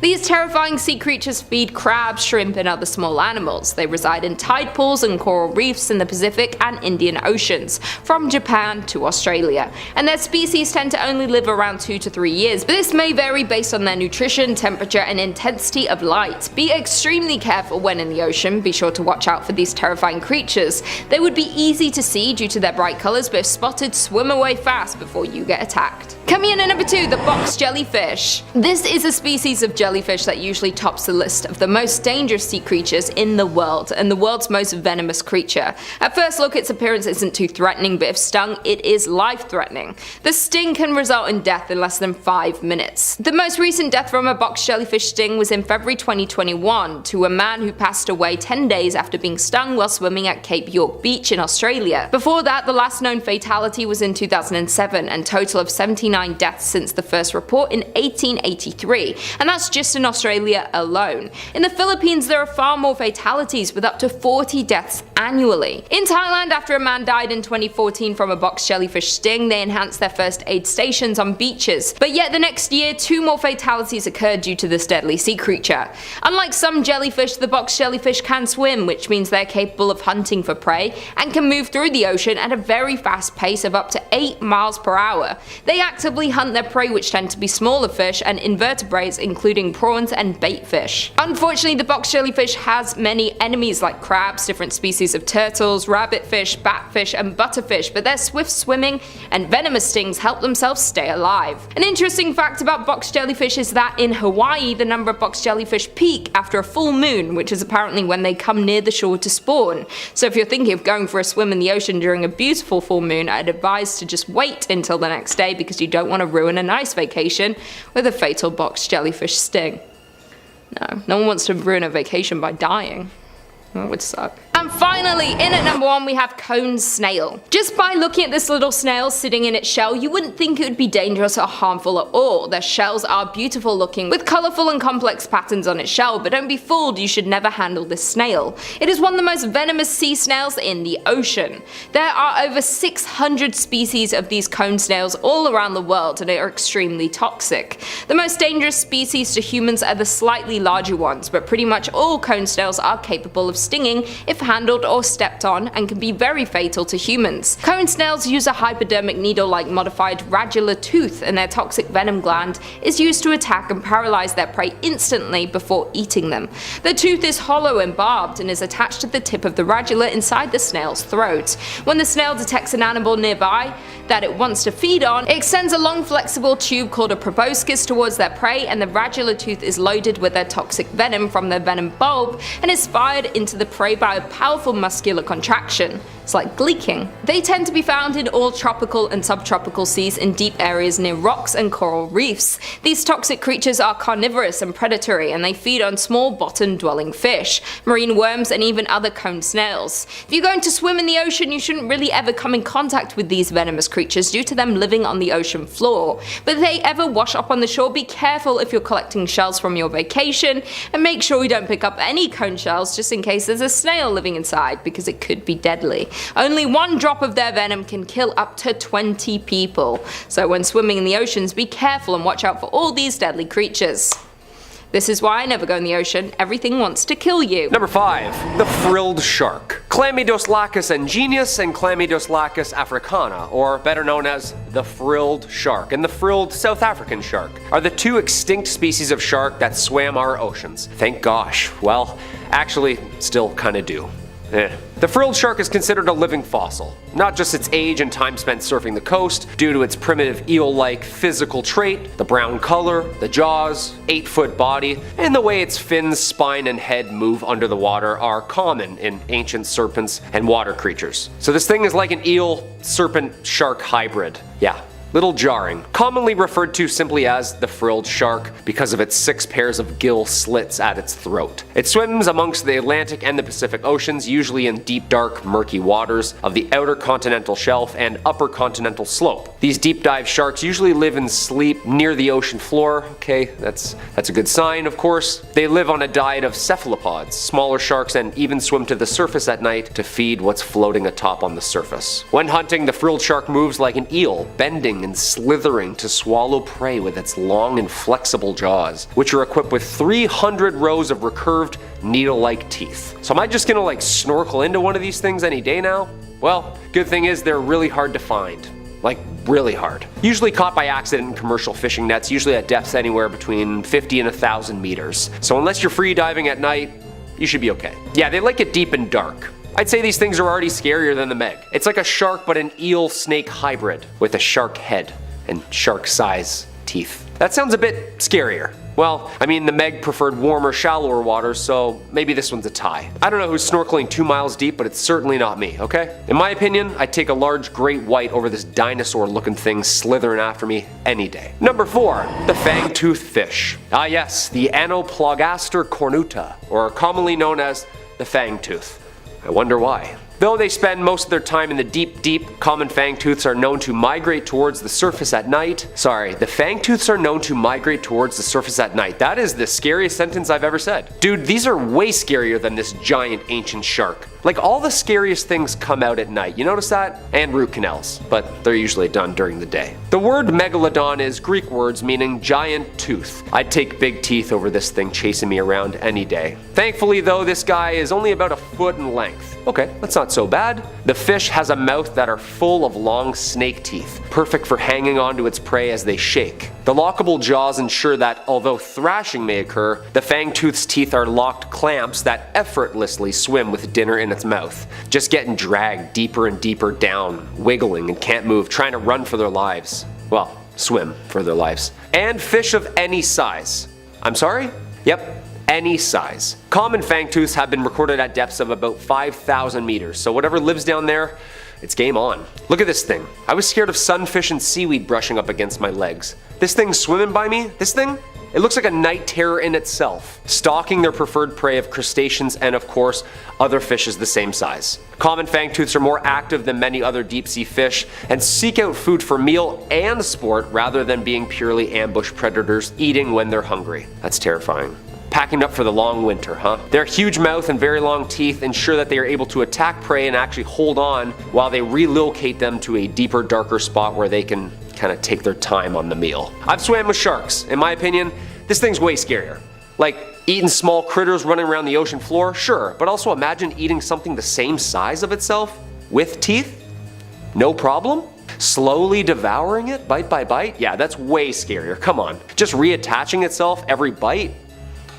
These terrifying sea creatures feed crabs, shrimp, and other small animals. They reside in tide pools and coral reefs in the Pacific and Indian Oceans, from Japan to Australia, and their species tend to only live around 2 to 3 years, but this may vary based on their nutrition, temperature, and intensity of light. Be extremely careful when in the ocean. Be sure to watch out for these terrifying creatures. They would be easy to see due to their bright colours, but if spotted, swim away fast before you get attacked. Coming in at number 2, the box jellyfish. This is a species of jellyfish that usually tops the list of the most dangerous sea creatures in the world, and the world's most venomous creature. At first look, its appearance isn't too threatening, but if stung, it is life-threatening. The sting can result in death in less than 5 minutes. The most recent death from a box jellyfish sting was in February 2021 to a man who passed away 10 days after being stung while swimming at Cape York Beach in Australia. Before that, the last known fatality was in 2007, and total of 79 deaths since the first report in 1883, and that's just in Australia alone. In the Philippines, there are far more fatalities, with up to 40 deaths annually. In Thailand, after a man died in 2014 from a box jellyfish sting, they enhanced their first aid stations on beaches, but yet the next year 2 more fatalities occurred due to this deadly sea creature. Unlike some jellyfish, the box jellyfish can swim, which means they're capable of hunting for prey and can move through the ocean at a very fast pace of up to 8 miles per hour. They actively hunt their prey, which tend to be smaller fish and invertebrates including prawns and bait fish. Unfortunately, the box jellyfish has many enemies like crabs, different species of turtles, rabbitfish, batfish, and butterfish, but their swift swimming and venomous stings help themselves stay alive. An interesting fact about box jellyfish is that in Hawaii, the number of box jellyfish peak after a full moon, which is apparently when they come near the shore to spawn. So if you're thinking of going for a swim in the ocean during a beautiful full moon, I'd advise to just wait until the next day, because you don't want to ruin a nice vacation with a fatal box jellyfish sting. No one wants to ruin a vacation by dying. That would suck. And finally, in at number 1, we have cone snail. Just by looking at this little snail sitting in its shell, you wouldn't think it would be dangerous or harmful at all. Their shells are beautiful looking, with colourful and complex patterns on its shell, but don't be fooled, you should never handle this snail. It is one of the most venomous sea snails in the ocean. There are over 600 species of these cone snails all around the world, and they are extremely toxic. The most dangerous species to humans are the slightly larger ones, but pretty much all cone snails are capable of stinging if handled or stepped on and can be very fatal to humans. Cone snails use a hypodermic needle-like modified radula tooth, and their toxic venom gland is used to attack and paralyze their prey instantly before eating them. The tooth is hollow and barbed and is attached to the tip of the radula inside the snail's throat. When the snail detects an animal nearby that it wants to feed on, it extends a long flexible tube called a proboscis towards their prey, and the radula tooth is loaded with their toxic venom from their venom bulb and is fired into the prey by a powerful muscular contraction. It's like gleeking. They tend to be found in all tropical and subtropical seas in deep areas near rocks and coral reefs. These toxic creatures are carnivorous and predatory, and they feed on small bottom-dwelling fish, marine worms, and even other cone snails. If you're going to swim in the ocean, you shouldn't really ever come in contact with these venomous creatures due to them living on the ocean floor. But if they ever wash up on the shore, be careful if you're collecting shells from your vacation, and make sure you don't pick up any cone shells just in case there's a snail living inside, because it could be deadly. Only one drop of their venom can kill up to 20 people. So when swimming in the oceans, be careful and watch out for all these deadly creatures. This is why I never go in the ocean. Everything wants to kill you. Number 5. The frilled shark. Chlamydoslacus ingenius and Chlamydoslacus africana, or better known as the frilled shark and the frilled South African shark, are the two extinct species of shark that swam our oceans. Thank gosh. Well, actually, still kinda do. The frilled shark is considered a living fossil, not just its age and time spent surfing the coast, due to its primitive eel-like physical trait, the brown color, the jaws, 8-foot body, and the way its fins, spine, and head move under the water are common in ancient serpents and water creatures. So this thing is like an eel-serpent-shark hybrid. Yeah. Little jarring. Commonly referred to simply as the frilled shark because of its 6 pairs of gill slits at its throat. It swims amongst the Atlantic and the Pacific Oceans, usually in deep, dark, murky waters of the outer continental shelf and upper continental slope. These deep dive sharks usually live and sleep near the ocean floor. Okay, that's a good sign, of course. They live on a diet of cephalopods, smaller sharks, and even swim to the surface at night to feed what's floating atop on the surface. When hunting, the frilled shark moves like an eel, bending and slithering to swallow prey with its long and flexible jaws, which are equipped with 300 rows of recurved, needle-like teeth. So am I just gonna like snorkel into one of these things any day now? Well, good thing is they're really hard to find. Like, really hard. Usually caught by accident in commercial fishing nets, usually at depths anywhere between 50 and 1,000 meters. So unless you're free diving at night, you should be okay. Yeah, they like it deep and dark. I'd say these things are already scarier than the Meg. It's like a shark but an eel-snake hybrid with a shark head and shark-size teeth. That sounds a bit scarier. Well, I mean, the Meg preferred warmer, shallower waters, so maybe this one's a tie. I don't know who's snorkeling 2 miles deep, but it's certainly not me, okay? In my opinion, I'd take a large great white over this dinosaur-looking thing slithering after me any day. Number 4. The Fangtooth Fish. Ah yes, the Anoplogaster cornuta, or commonly known as the fangtooth. I wonder why. Though they spend most of their time in the deep, common fangtooths are known to migrate towards the surface at night. Sorry, the fangtooths are known to migrate towards the surface at night. That is the scariest sentence I've ever said. Dude, these are way scarier than this giant ancient shark. Like, all the scariest things come out at night, you notice that? And root canals, but they're usually done during the day. The word Megalodon is Greek words meaning giant tooth. I'd take big teeth over this thing chasing me around any day. Thankfully though, this guy is only about 1 foot in length. Okay, that's not so bad. The fish has a mouth that are full of long snake teeth, perfect for hanging onto its prey as they shake. The lockable jaws ensure that, although thrashing may occur, the fangtooth's teeth are locked clamps that effortlessly swim with dinner in its mouth, just getting dragged deeper and deeper down, wiggling and can't move, trying to run for their lives. Well, swim for their lives. And fish of any size. I'm sorry? Yep. Any size. Common fangtooths have been recorded at depths of about 5,000 meters, so whatever lives down there, it's game on. Look at this thing. I was scared of sunfish and seaweed brushing up against my legs. This thing swimming by me, this thing? It looks like a night terror in itself, stalking their preferred prey of crustaceans and, of course, other fishes the same size. Common fangtooths are more active than many other deep-sea fish and seek out food for meal and sport rather than being purely ambush predators eating when they're hungry. That's terrifying. Packing up for the long winter, huh? Their huge mouth and very long teeth ensure that they are able to attack prey and actually hold on while they relocate them to a deeper, darker spot where they can kind of take their time on the meal. I've swam with sharks. In my opinion, this thing's way scarier. Like, Eating small critters running around the ocean floor? Sure, but also imagine eating something the same size of itself with teeth? No problem? Slowly devouring it bite by bite? Yeah, that's way scarier. Come on. Just reattaching itself every bite?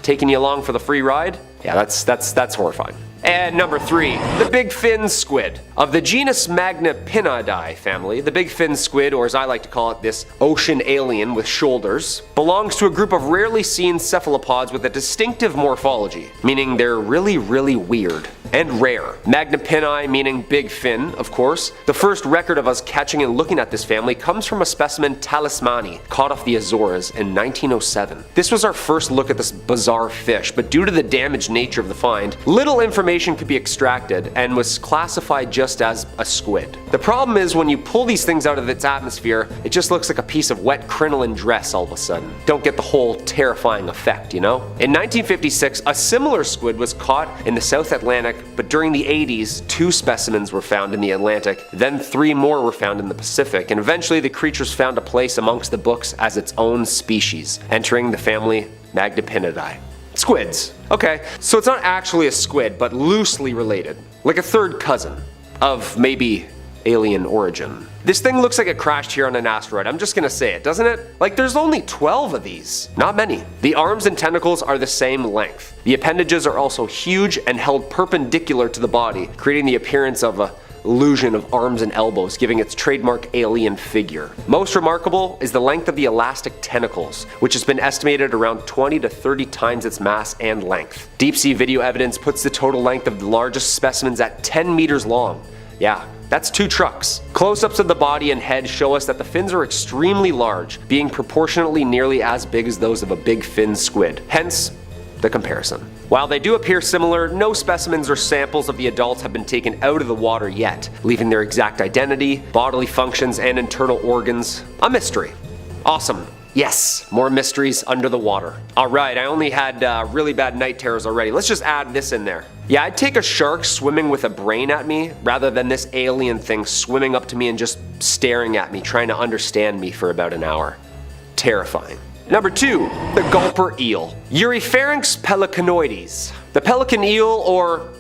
Taking you along for the free ride? Yeah, that's horrifying. And number 3, the big fin squid. Of the genus Magnapinidae family, the big fin squid, or as I like to call it, this ocean alien with shoulders, belongs to a group of rarely seen cephalopods with a distinctive morphology, meaning they're really weird and rare. Magnapini meaning big fin, of course. The first record of us catching and looking at this family comes from a specimen talismani caught off the Azores in 1907. This was our first look at this bizarre fish, but due to the damaged nature of the find, little information could be extracted and was classified just as a squid. The problem is when you pull these things out of its atmosphere, it just looks like a piece of wet crinoline dress all of a sudden. Don't get the whole terrifying effect, you know? In 1956, a similar squid was caught in the South Atlantic, but during the 80s, 2 specimens were found in the Atlantic, then 3 more were found in the Pacific, and eventually the creatures found a place amongst the books as its own species, entering the family Magnapinidae. Squids. Okay, so it's not actually a squid, but loosely related. Like a third cousin of maybe alien origin. This thing looks like it crashed here on an asteroid, I'm just gonna say it, doesn't it? Like there's only 12 of these, not many. The arms and tentacles are the same length. The appendages are also huge and held perpendicular to the body, creating the appearance of a illusion of arms and elbows, giving its trademark alien figure. Most remarkable is the length of the elastic tentacles, which has been estimated around 20 to 30 times its mass and length. Deep sea video evidence puts the total length of the largest specimens at 10 meters long. Yeah, that's 2 trucks. Close-ups of the body and head show us that the fins are extremely large, being proportionately nearly as big as those of a big fin squid. Hence, the comparison. While they do appear similar, no specimens or samples of the adults have been taken out of the water yet, leaving their exact identity, bodily functions, and internal organs a mystery. Awesome. Yes, more mysteries under the water. Alright, I only had really bad night terrors already. Let's just add this in there. Yeah, I'd take a shark swimming with a brain at me rather than this alien thing swimming up to me and just staring at me, trying to understand me for about an hour. Terrifying. Number 2, the gulper eel. Eurypharynx pelicanoides. The pelican eel, or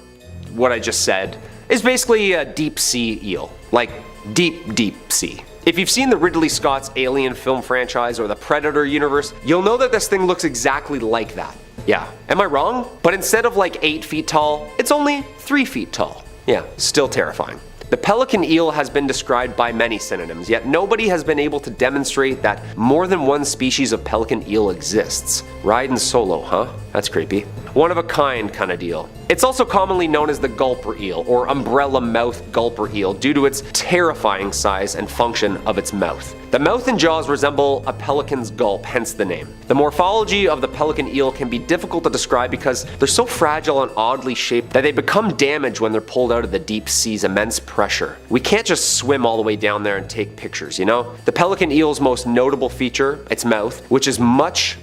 what I just said, is basically a deep sea eel. Like deep sea. If you've seen the Ridley Scott's Alien film franchise or the Predator universe, you'll know that this thing looks exactly like that. Yeah, am I wrong? But instead of like 8 feet tall, it's only 3 feet tall. Yeah, still terrifying. The pelican eel has been described by many synonyms, yet nobody has been able to demonstrate that more than one species of pelican eel exists. Riding solo, huh? That's creepy. One of a kind kinda deal. It's also commonly known as the gulper eel, or umbrella mouth gulper eel, due to its terrifying size and function of its mouth. The mouth and jaws resemble a pelican's gulp, hence the name. The morphology of the pelican eel can be difficult to describe because they're so fragile and oddly shaped that they become damaged when they're pulled out of the deep sea's immense pressure. We can't just swim all the way down there and take pictures, you know? The pelican eel's most notable feature, its mouth, which is much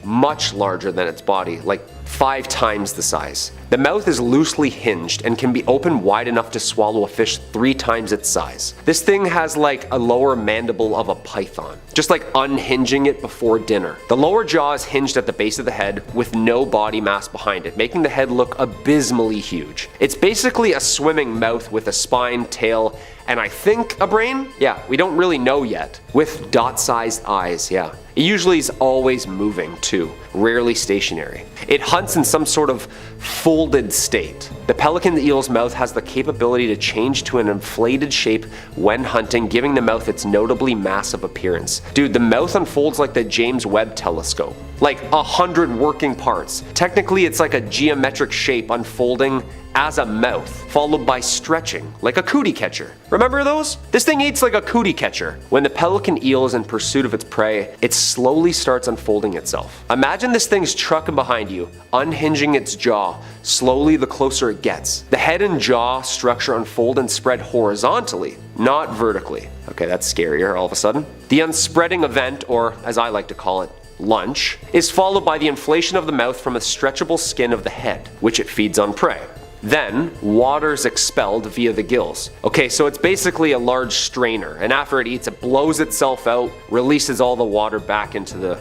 larger than its body, like 5 times the size. The mouth is loosely hinged and can be opened wide enough to swallow a fish 3 times its size. This thing has like a lower mandible of a python, just like unhinging it before dinner. The lower jaw is hinged at the base of the head with no body mass behind it, making the head look abysmally huge. It's basically a swimming mouth with a spine, tail, and I think a brain? Yeah, we don't really know yet. With dot-sized eyes, yeah. It usually is always moving too, rarely stationary. It hunts in some sort of folded state. The pelican eel's mouth has the capability to change to an inflated shape when hunting, giving the mouth its notably massive appearance. Dude, the mouth unfolds like the James Webb telescope. Like 100 working parts. Technically, it's like a geometric shape unfolding as a mouth, followed by stretching, like a cootie catcher. Remember those? This thing eats like a cootie catcher. When the pelican eel is in pursuit of its prey, it slowly starts unfolding itself. Imagine this thing's trucking behind you, unhinging its jaw, slowly the closer it gets. The head and jaw structure unfold and spread horizontally, not vertically. Okay, that's scarier all of a sudden. The unspreading event, or as I like to call it, lunch, is followed by the inflation of the mouth from a stretchable skin of the head, which it feeds on prey. Then, water's expelled via the gills. Okay, so it's basically a large strainer, and after it eats, it blows itself out, releases all the water back into the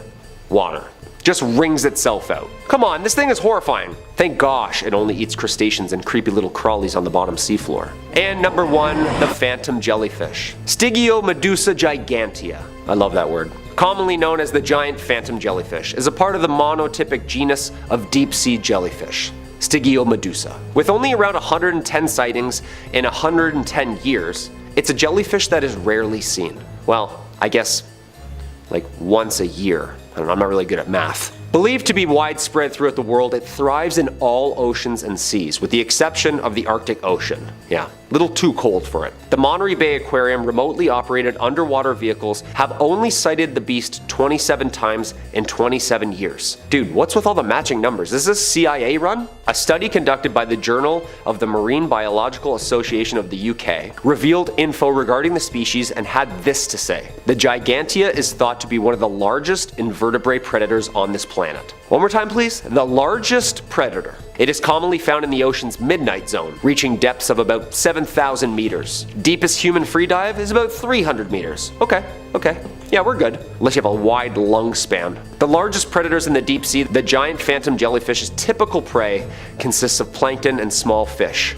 water. just wrings itself out. Come on, this thing is horrifying. Thank gosh it only eats crustaceans and creepy little crawlies on the bottom seafloor. And number 1, the phantom jellyfish. Stygiomedusa gigantea. I love that word. Commonly known as the giant phantom jellyfish, is a part of the monotypic genus of deep-sea jellyfish, Stygiomedusa. With only around 110 sightings in 110 years, it's a jellyfish that is rarely seen. Well, I guess like once a year. I don't know, I'm not really good at math. Believed to be widespread throughout the world, it thrives in all oceans and seas, with the exception of the Arctic Ocean. Yeah, a little too cold for it. The Monterey Bay Aquarium remotely operated underwater vehicles have only sighted the beast 27 times in 27 years. Dude, what's with all the matching numbers? Is this CIA run? A study conducted by the Journal of the Marine Biological Association of the UK revealed info regarding the species and had this to say. The Gigantea is thought to be one of the largest invertebrate predators on this planet. One more time please. The largest predator. It is commonly found in the ocean's midnight zone, reaching depths of about 7,000 meters. Deepest human free dive is about 300 meters. Okay. Yeah, we're good. Unless you have a wide lung span. The largest predators in the deep sea, the giant phantom jellyfish's typical prey consists of plankton and small fish.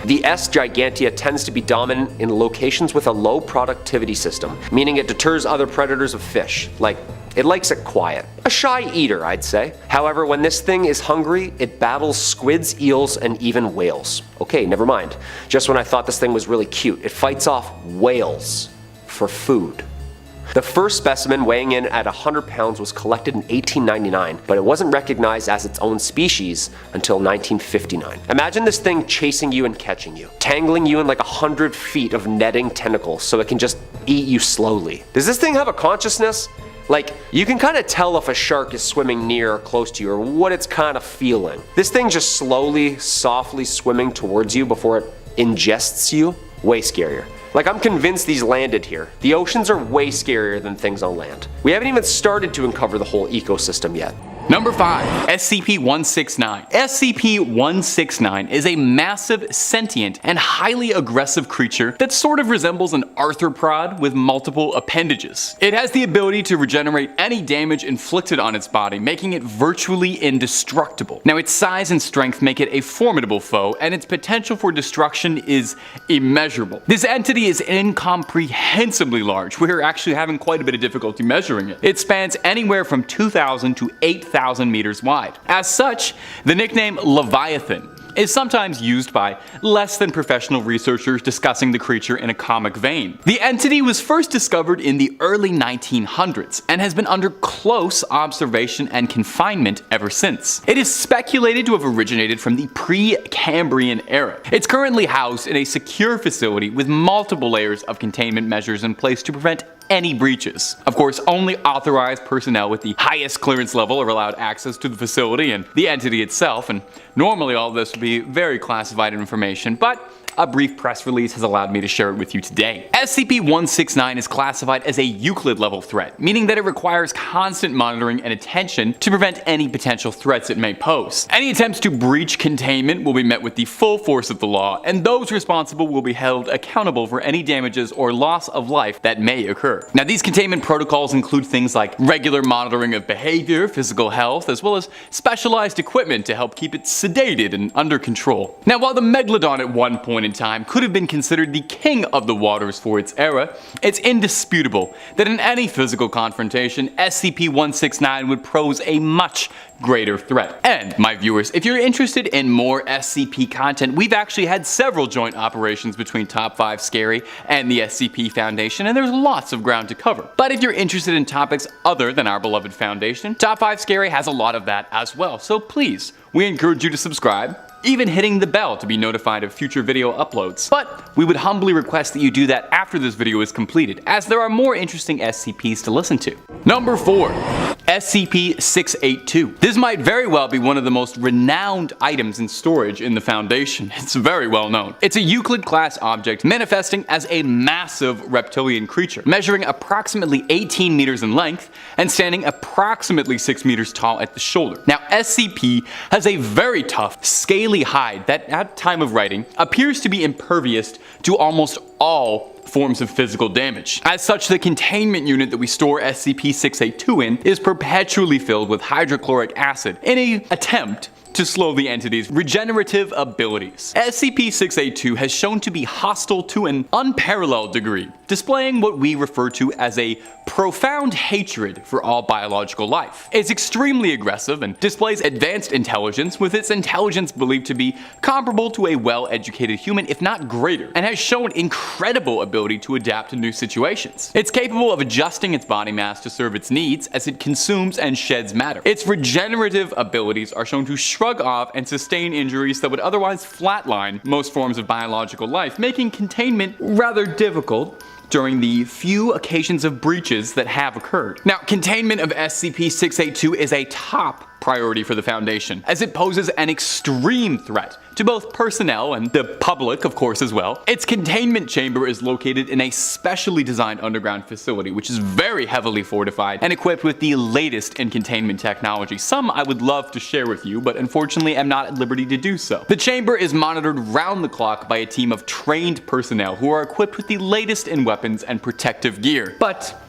The S. gigantea tends to be dominant in locations with a low productivity system, meaning it deters other predators of fish. Like, it likes it quiet. A shy eater, I'd say. However, when this thing is hungry, it battles squids, eels, and even whales. Okay, never mind. Just when I thought this thing was really cute, it fights off whales for food. The first specimen, weighing in at 100 pounds, was collected in 1899, but it wasn't recognized as its own species until 1959. Imagine this thing chasing you and catching you, tangling you in like 100 feet of netting tentacles so it can just eat you slowly. Does this thing have a consciousness? Like, you can kind of tell if a shark is swimming near or close to you or what it's kind of feeling. This thing just slowly, softly swimming towards you before it ingests you? Way scarier. Like, I'm convinced these landed here. The oceans are way scarier than things on land. We haven't even started to uncover the whole ecosystem yet. Number 5. SCP-169. SCP-169 is a massive, sentient, and highly aggressive creature that sort of resembles an arthropod with multiple appendages. It has the ability to regenerate any damage inflicted on its body, making it virtually indestructible. Now, its size and strength make it a formidable foe, and its potential for destruction is immeasurable. This entity is incomprehensibly large. We're actually having quite a bit of difficulty measuring it. It spans anywhere from 2,000 to 8,000 meters wide. As such, the nickname Leviathan is sometimes used by less than professional researchers discussing the creature in a comic vein. The entity was first discovered in the early 1900s and has been under close observation and confinement ever since. It is speculated to have originated from the pre-Cambrian era. It's currently housed in a secure facility with multiple layers of containment measures in place to prevent any breaches. Of course, only authorized personnel with the highest clearance level are allowed access to the facility and the entity itself, and normally all this would be very classified information, but a brief press release has allowed me to share it with you today. SCP-169 is classified as a Euclid level threat, meaning that it requires constant monitoring and attention to prevent any potential threats it may pose. Any attempts to breach containment will be met with the full force of the law, and those responsible will be held accountable for any damages or loss of life that may occur. Now, these containment protocols include things like regular monitoring of behavior, physical health, as well as specialized equipment to help keep it sedated and under control. Now, while the Megalodon at one point in time could have been considered the king of the waters for its era, it's indisputable that in any physical confrontation, SCP-169 would pose a much greater threat. And my viewers, if you're interested in more SCP content, we've actually had several joint operations between Top 5 Scary and the SCP Foundation, and there's lots of ground to cover. But if you're interested in topics other than our beloved Foundation, Top 5 Scary has a lot of that as well, so please, we encourage you to subscribe, even hitting the bell to be notified of future video uploads. But we would humbly request that you do that after this video is completed, as there are more interesting SCPs to listen to. Number 4. SCP-682. This might very well be one of the most renowned items in storage in the Foundation. It's very well known. It's a Euclid class object manifesting as a massive reptilian creature, measuring approximately 18 meters in length and standing approximately 6 meters tall at the shoulder. Now, SCP has a very tough, scaly hide that at time of writing appears to be impervious to almost all forms of physical damage. As such, the containment unit that we store SCP-682 in is perpetually filled with hydrochloric acid in an attempt to slow the entity's regenerative abilities. SCP-682 has shown to be hostile to an unparalleled degree, displaying what we refer to as a profound hatred for all biological life. It's extremely aggressive and displays advanced intelligence, with its intelligence believed to be comparable to a well-educated human, if not greater, and has shown incredible ability to adapt to new situations. It's capable of adjusting its body mass to serve its needs as it consumes and sheds matter. Its regenerative abilities are shown to shrug off and sustain injuries that would otherwise flatline most forms of biological life, making containment rather difficult during the few occasions of breaches that have occurred. Now, containment of SCP-682 is a top priority for the Foundation, as it poses an extreme threat to both personnel and the public, of course, as well. Its containment chamber is located in a specially designed underground facility, which is very heavily fortified and equipped with the latest in containment technology. Some I would love to share with you, but unfortunately am not at liberty to do so. The chamber is monitored round the clock by a team of trained personnel who are equipped with the latest in weapons and protective gear. But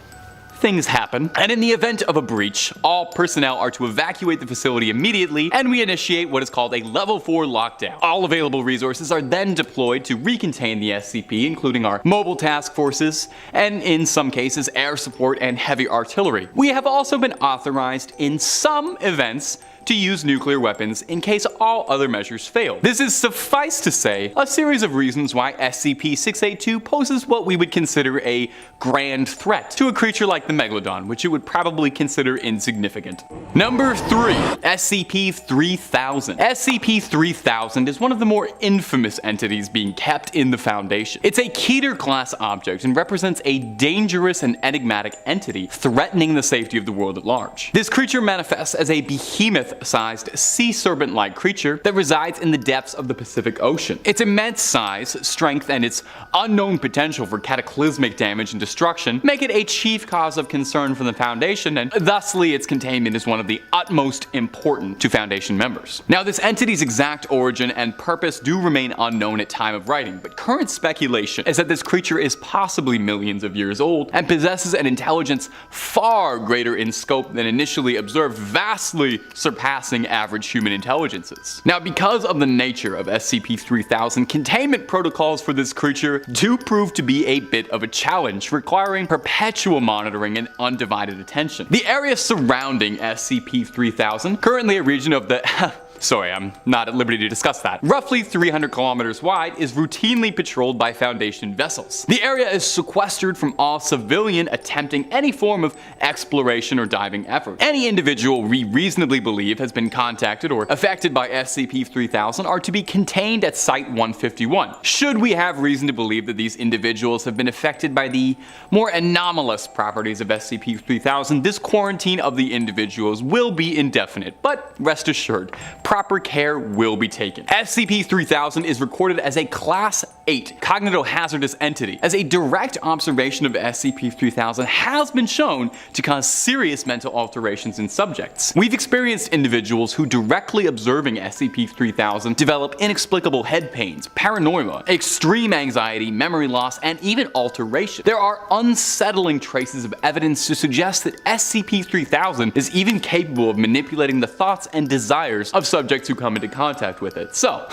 things happen, and in the event of a breach, all personnel are to evacuate the facility immediately, and we initiate what is called a Level 4 lockdown. All available resources are then deployed to recontain the SCP, including our mobile task forces, and in some cases, air support and heavy artillery. We have also been authorized in some events to use nuclear weapons in case all other measures fail. This is, suffice to say, a series of reasons why SCP-682 poses what we would consider a grand threat to a creature like the Megalodon, which it would probably consider insignificant. Number 3. SCP-3000. SCP-3000 is one of the more infamous entities being kept in the Foundation. It's a Keter-class object and represents a dangerous and enigmatic entity threatening the safety of the world at large. This creature manifests as a behemoth-sized sea serpent-like creature that resides in the depths of the Pacific Ocean. Its immense size, strength, and its unknown potential for cataclysmic damage and destruction make it a chief cause of concern for the Foundation, and thusly its containment is one of the utmost important to Foundation members. Now, this entity's exact origin and purpose do remain unknown at time of writing, but current speculation is that this creature is possibly millions of years old and possesses an intelligence far greater in scope than initially observed, vastly surpassing average human intelligences. Now, because of the nature of SCP-3000, containment protocols for this creature do prove to be a bit of a challenge, requiring perpetual monitoring and undivided attention. The area surrounding SCP-3000, currently a region of the sorry, I'm not at liberty to discuss that. Roughly 300 kilometers wide, is routinely patrolled by Foundation vessels. The area is sequestered from all civilian attempting any form of exploration or diving effort. Any individual we reasonably believe has been contacted or affected by SCP-3000 are to be contained at Site-151. Should we have reason to believe that these individuals have been affected by the more anomalous properties of SCP-3000, this quarantine of the individuals will be indefinite, but rest assured, proper care will be taken. SCP-3000 is recorded as a Class 8 cognitohazardous entity, as a direct observation of SCP-3000 has been shown to cause serious mental alterations in subjects. We've experienced individuals who, directly observing SCP-3000, develop inexplicable head pains, paranoia, extreme anxiety, memory loss, and even alteration. There are unsettling traces of evidence to suggest that SCP-3000 is even capable of manipulating the thoughts and desires of subjects who come into contact with it. So,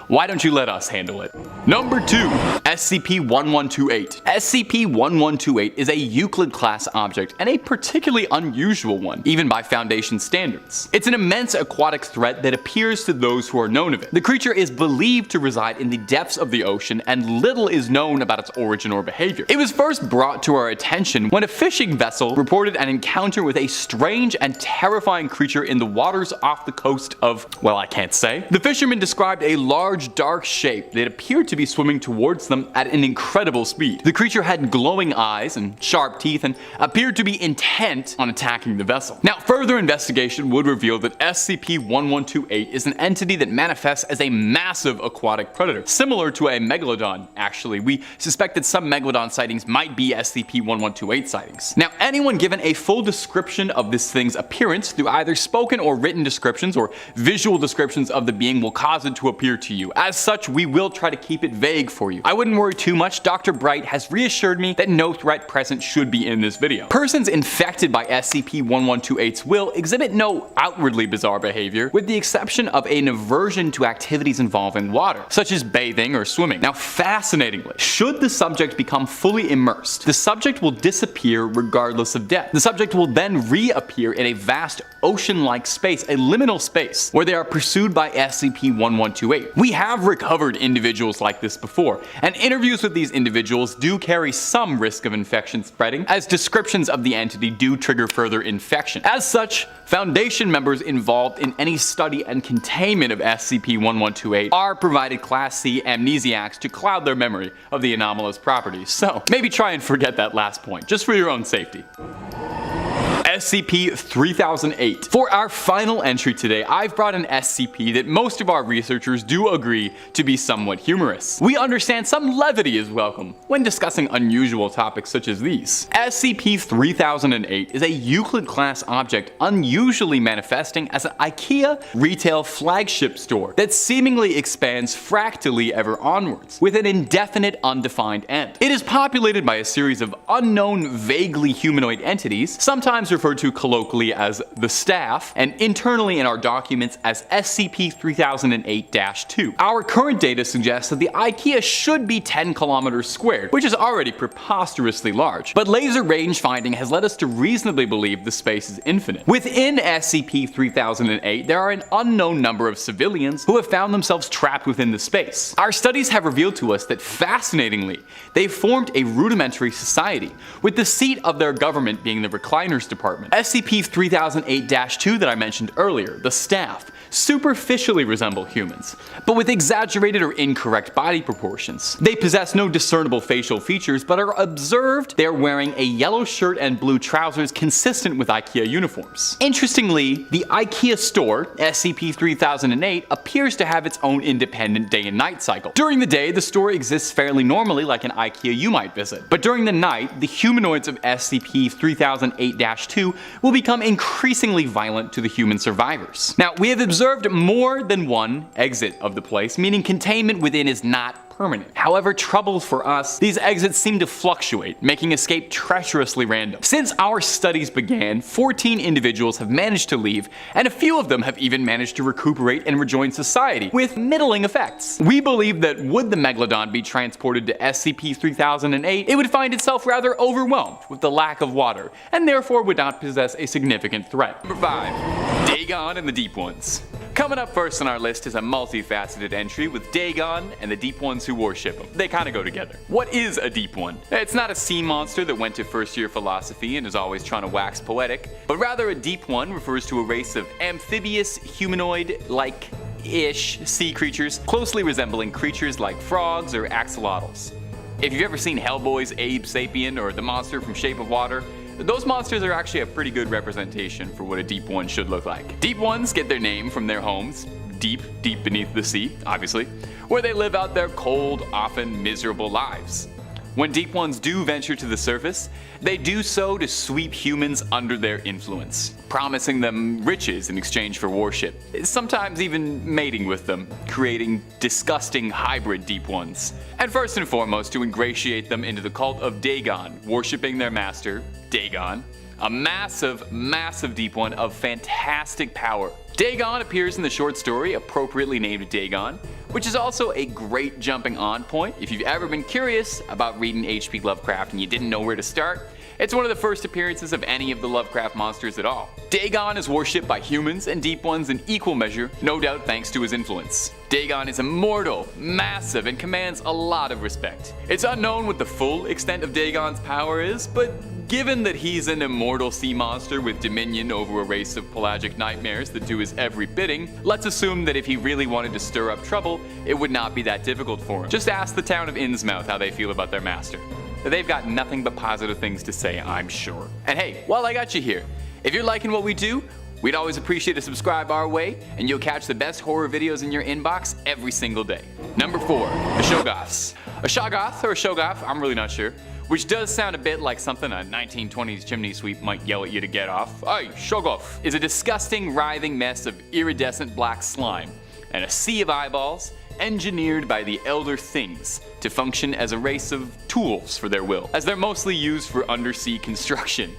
why don't you let us handle it? Number 2. SCP-1128. SCP-1128 is a Euclid-class object and a particularly unusual one, even by Foundation standards. It's an immense aquatic threat that appears to those who are known of it. The creature is believed to reside in the depths of the ocean, and little is known about its origin or behavior. It was first brought to our attention when a fishing vessel reported an encounter with a strange and terrifying creature in the waters off the coast of, well, I can't say. The fisherman described a large dark shape that appeared to be swimming towards them at an incredible speed. The creature had glowing eyes and sharp teeth and appeared to be intent on attacking the vessel. Now, further investigation would reveal that SCP-1128 is an entity that manifests as a massive aquatic predator, similar to a Megalodon. Actually, we suspect that some Megalodon sightings might be SCP-1128 sightings. Now, anyone given a full description of this thing's appearance through either spoken or written descriptions or visual descriptions of the being will cause it to appear to you. As such, we will try to keep it vague for you. I wouldn't wouldn't worry too much, Dr. Bright has reassured me that no threat present should be in this video. Persons infected by SCP-1128s will exhibit no outwardly bizarre behavior, with the exception of an aversion to activities involving water, such as bathing or swimming. Now, fascinatingly, should the subject become fully immersed, the subject will disappear regardless of death. The subject will then reappear in a vast ocean-like space, a liminal space, where they are pursued by SCP-1128. We have recovered individuals like this before, and interviews with these individuals do carry some risk of infection spreading, as descriptions of the entity do trigger further infection. As such, Foundation members involved in any study and containment of SCP-1128 are provided Class C amnesiacs to cloud their memory of the anomalous properties, so maybe try and forget that last point, just for your own safety. SCP-3008. For our final entry today, I've brought an SCP that most of our researchers do agree to be somewhat humorous. We understand some levity is welcome when discussing unusual topics such as these. SCP-3008 is a Euclid-class object unusually manifesting as an IKEA retail flagship store that seemingly expands fractally ever onwards, with an indefinite undefined end. It is populated by a series of unknown, vaguely humanoid entities, sometimes referred to colloquially as the Staff, and internally in our documents as SCP-3008-2. Our current data suggests that the IKEA should be 10 kilometers squared, which is already preposterously large, but laser range finding has led us to reasonably believe the space is infinite. Within SCP-3008, there are an unknown number of civilians who have found themselves trapped within the space. Our studies have revealed to us that, fascinatingly, they've formed a rudimentary society, with the seat of their government being the Recliners Department. SCP-3008-2 that I mentioned earlier, the Staff, superficially resemble humans, but with exaggerated or incorrect body proportions. They possess no discernible facial features, but are observed they are wearing a yellow shirt and blue trousers consistent with IKEA uniforms. Interestingly, the IKEA store, SCP-3008, appears to have its own independent day and night cycle. During the day, the store exists fairly normally like an IKEA you might visit, but during the night, the humanoids of SCP-3008-2 will become increasingly violent to the human survivors. Now, we have observed more than one exit of the place, meaning containment within is not permanent. However, trouble for us, these exits seem to fluctuate, making escape treacherously random. Since our studies began, 14 individuals have managed to leave, and a few of them have even managed to recuperate and rejoin society, with middling effects. We believe that would the Megalodon be transported to SCP-3008, it would find itself rather overwhelmed with the lack of water, and therefore would not possess a significant threat. Number 5. Dagon and the Deep Ones. Coming up first on our list is a multifaceted entry with Dagon and the Deep Ones who worship him. They kinda go together. What is a Deep One? It's not a sea monster that went to first year philosophy and is always trying to wax poetic, but rather a Deep One refers to a race of amphibious, humanoid-like-ish sea creatures closely resembling creatures like frogs or axolotls. If you've ever seen Hellboy's Abe Sapien or the monster from Shape of Water, those monsters are actually a pretty good representation for what a Deep One should look like. Deep Ones get their name from their homes, deep beneath the sea, obviously, where they live out their cold, often miserable lives. When Deep Ones do venture to the surface, they do so to sweep humans under their influence, promising them riches in exchange for worship, sometimes even mating with them, creating disgusting hybrid Deep Ones. And first and foremost, to ingratiate them into the cult of Dagon, worshipping their master, Dagon, a massive Deep One of fantastic power. Dagon appears in the short story appropriately named Dagon, which is also a great jumping on point if you've ever been curious about reading H.P. Lovecraft and you didn't know where to start. It's one of the first appearances of any of the Lovecraft monsters at all. Dagon is worshipped by humans and Deep Ones in equal measure, no doubt thanks to his influence. Dagon is immortal, massive, and commands a lot of respect. It's unknown what the full extent of Dagon's power is, but given that he's an immortal sea monster with dominion over a race of pelagic nightmares that do his every bidding, let's assume that if he really wanted to stir up trouble, it would not be that difficult for him. Just ask the town of Innsmouth how they feel about their master. They've got nothing but positive things to say, I'm sure. And hey, while I got you here, if you're liking what we do, we'd always appreciate a subscribe our way, and you'll catch the best horror videos in your inbox every single day. Number 4, the Shoggoths. A Shoggoth or a Shoggoth, I'm really not sure, which does sound a bit like something a 1920s chimney sweep might yell at you to get off. Hey, Shoggoth is a disgusting, writhing mess of iridescent black slime and a sea of eyeballs engineered by the Elder Things to function as a race of tools for their will, as they're mostly used for undersea construction.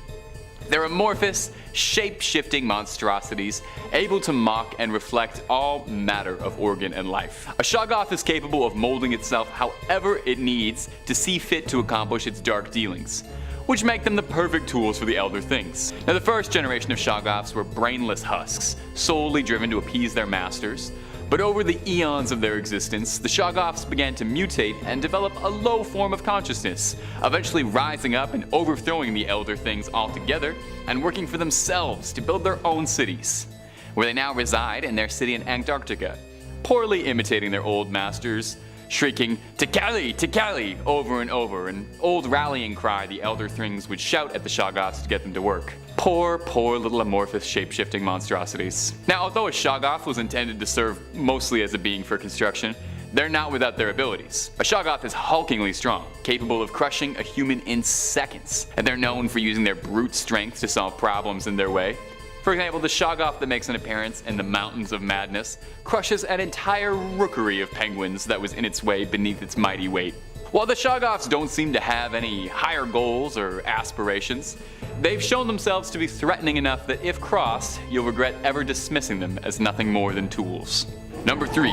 They're amorphous, shape-shifting monstrosities, able to mock and reflect all matter of organ and life. A Shoggoth is capable of molding itself however it needs to see fit to accomplish its dark dealings, which make them the perfect tools for the Elder Things. Now, the first generation of Shoggoths were brainless husks, solely driven to appease their masters. But over the eons of their existence, the Shoggoths began to mutate and develop a low form of consciousness, eventually rising up and overthrowing the Elder Things altogether and working for themselves to build their own cities, where they now reside in their city in Antarctica, poorly imitating their old masters, shrieking "Tikali, Tikali" over and over, an old rallying cry the Elder Things would shout at the Shoggoths to get them to work. Poor little amorphous shape-shifting monstrosities. Now, although a Shoggoth was intended to serve mostly as a being for construction, they're not without their abilities. A Shoggoth is hulkingly strong, capable of crushing a human in seconds, and they're known for using their brute strength to solve problems in their way. For example, the Shoggoth that makes an appearance in the Mountains of Madness crushes an entire rookery of penguins that was in its way beneath its mighty weight. While the Shoggoths don't seem to have any higher goals or aspirations, they've shown themselves to be threatening enough that if crossed, you'll regret ever dismissing them as nothing more than tools. Number 3.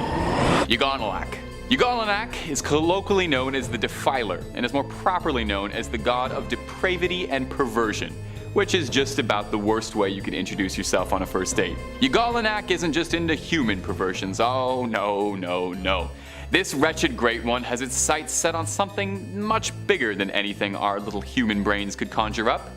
Yuganollak. Yuganollak is colloquially known as the Defiler and is more properly known as the god of depravity and perversion, which is just about the worst way you can introduce yourself on a first date. Yuganollak isn't just into human perversions. Oh no. This wretched great one has its sights set on something much bigger than anything our little human brains could conjure up.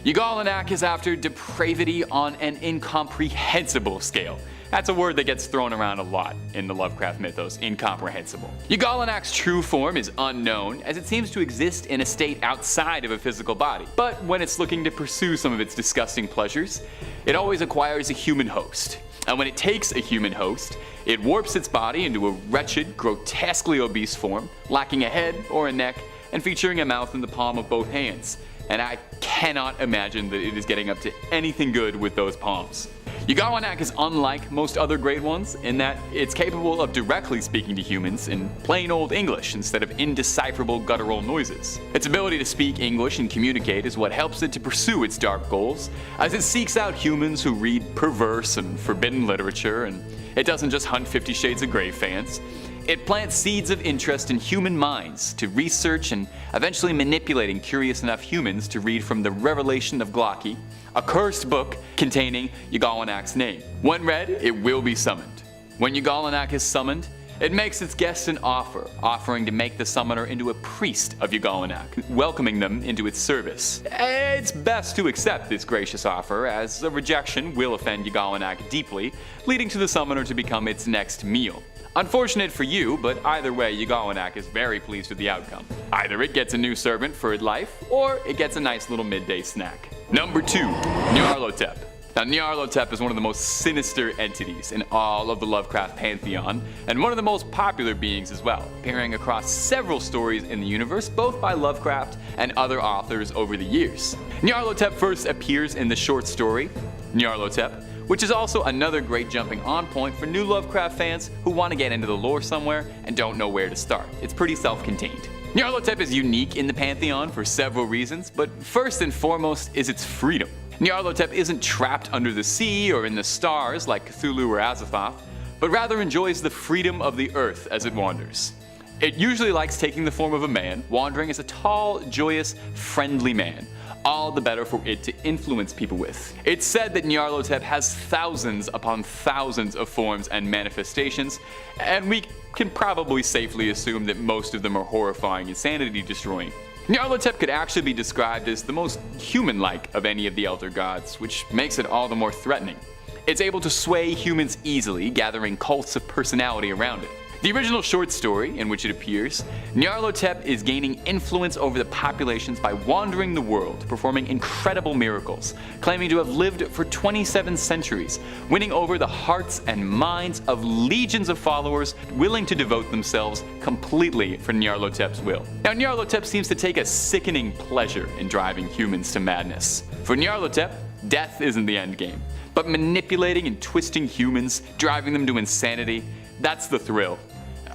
Yuganollak is after depravity on an incomprehensible scale. That's a word that gets thrown around a lot in the Lovecraft mythos, incomprehensible. Yuganollak's true form is unknown, as it seems to exist in a state outside of a physical body. But when it's looking to pursue some of its disgusting pleasures, it always acquires a human host. And when it takes a human host, it warps its body into a wretched, grotesquely obese form, lacking a head or a neck, and featuring a mouth in the palm of both hands. And I cannot imagine that it is getting up to anything good with those palms. Yuganollak is unlike most other great ones in that it's capable of directly speaking to humans in plain old English instead of indecipherable guttural noises. Its ability to speak English and communicate is what helps it to pursue its dark goals, as it seeks out humans who read perverse and forbidden literature, and it doesn't just hunt 50 Shades of Grey fans. It plants seeds of interest in human minds to research and eventually manipulating curious enough humans to read from the Revelation of Glocki, a cursed book containing Yuganollak's name. When read, it will be summoned. When Yuganollak is summoned, it makes its guests an offer, offering to make the summoner into a priest of Yuganollak, welcoming them into its service. It's best to accept this gracious offer, as a rejection will offend Yuganollak deeply, leading to the summoner to become its next meal. Unfortunate for you, but either way, Yuganollak is very pleased with the outcome. Either it gets a new servant for its life, or it gets a nice little midday snack. Number 2. Nyarlathotep. Now, Nyarlathotep is one of the most sinister entities in all of the Lovecraft pantheon, and one of the most popular beings as well, appearing across several stories in the universe, both by Lovecraft and other authors over the years. Nyarlathotep first appears in the short story, Nyarlathotep, which is also another great jumping on point for new Lovecraft fans who want to get into the lore somewhere and don't know where to start. It's pretty self-contained. Nyarlathotep is unique in the pantheon for several reasons, but first and foremost is its freedom. Nyarlathotep isn't trapped under the sea or in the stars like Cthulhu or Azathoth, but rather enjoys the freedom of the earth as it wanders. It usually likes taking the form of a man, wandering as a tall, joyous, friendly man, all the better for it to influence people with. It's said that Nyarlathotep has thousands upon thousands of forms and manifestations, and we can probably safely assume that most of them are horrifying and sanity-destroying. Nyarlathotep could actually be described as the most human-like of any of the Elder Gods, which makes it all the more threatening. It's able to sway humans easily, gathering cults of personality around it. The original short story in which it appears, Nyarlathotep is gaining influence over the populations by wandering the world, performing incredible miracles, claiming to have lived for 27 centuries, winning over the hearts and minds of legions of followers willing to devote themselves completely for Nyarlathotep's will. Now, Nyarlathotep seems to take a sickening pleasure in driving humans to madness. For Nyarlathotep, death isn't the end game, but manipulating and twisting humans, driving them to insanity, that's the thrill.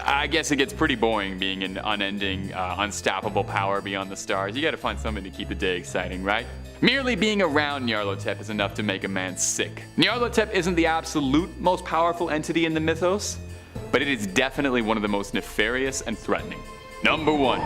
I guess it gets pretty boring being an unending, unstoppable power beyond the stars. You gotta find something to keep the day exciting, right? Merely being around Nyarlathotep is enough to make a man sick. Nyarlathotep isn't the absolute most powerful entity in the mythos, but it is definitely one of the most nefarious and threatening. Number 1,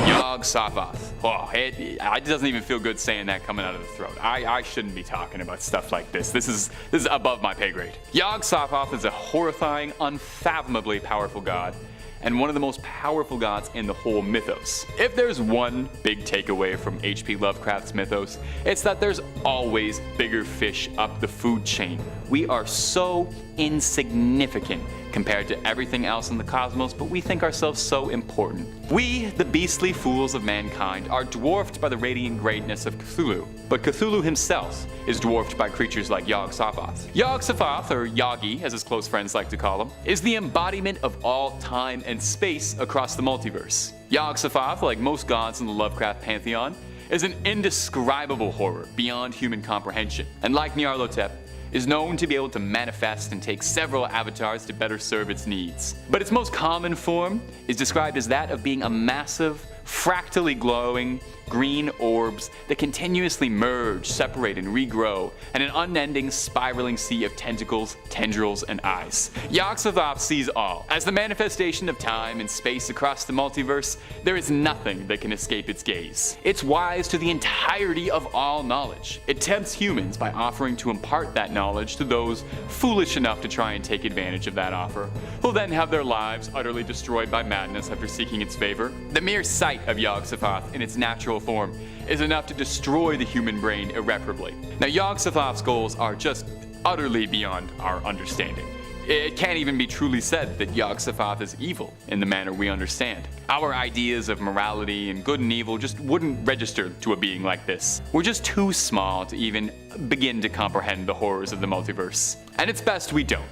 Yog-Sothoth. Oh, it doesn't even feel good saying that coming out of the throat. I shouldn't be talking about stuff like this. This is above my pay grade. Yog-Sothoth is a horrifying, unfathomably powerful god, and one of the most powerful gods in the whole mythos. If there's one big takeaway from H.P. Lovecraft's mythos, it's that there's always bigger fish up the food chain. We are so insignificant compared to everything else in the cosmos, but we think ourselves so important. We, the beastly fools of mankind, are dwarfed by the radiant greatness of Cthulhu, but Cthulhu himself is dwarfed by creatures like Yog-Sothoth. Yog-Sothoth, or Yagi as his close friends like to call him, is the embodiment of all time and space across the multiverse. Yog-Sothoth, like most gods in the Lovecraft pantheon, is an indescribable horror beyond human comprehension, and like Nyarlathotep, is known to be able to manifest and take several avatars to better serve its needs. But its most common form is described as that of being a massive, fractally glowing green orbs that continuously merge, separate, and regrow in an unending, spiraling sea of tentacles, tendrils, and eyes. Yog-Sothoth sees all. As the manifestation of time and space across the multiverse, there is nothing that can escape its gaze. It's wise to the entirety of all knowledge. It tempts humans by offering to impart that knowledge to those foolish enough to try and take advantage of that offer, who'll then have their lives utterly destroyed by madness after seeking its favor. The mere sight of Yog-Sothoth in its natural form is enough to destroy the human brain irreparably. Now, Yog-Sothoth's goals are just utterly beyond our understanding. It can't even be truly said that Yog-Sothoth is evil in the manner we understand. Our ideas of morality and good and evil just wouldn't register to a being like this. We're just too small to even begin to comprehend the horrors of the multiverse. And it's best we don't,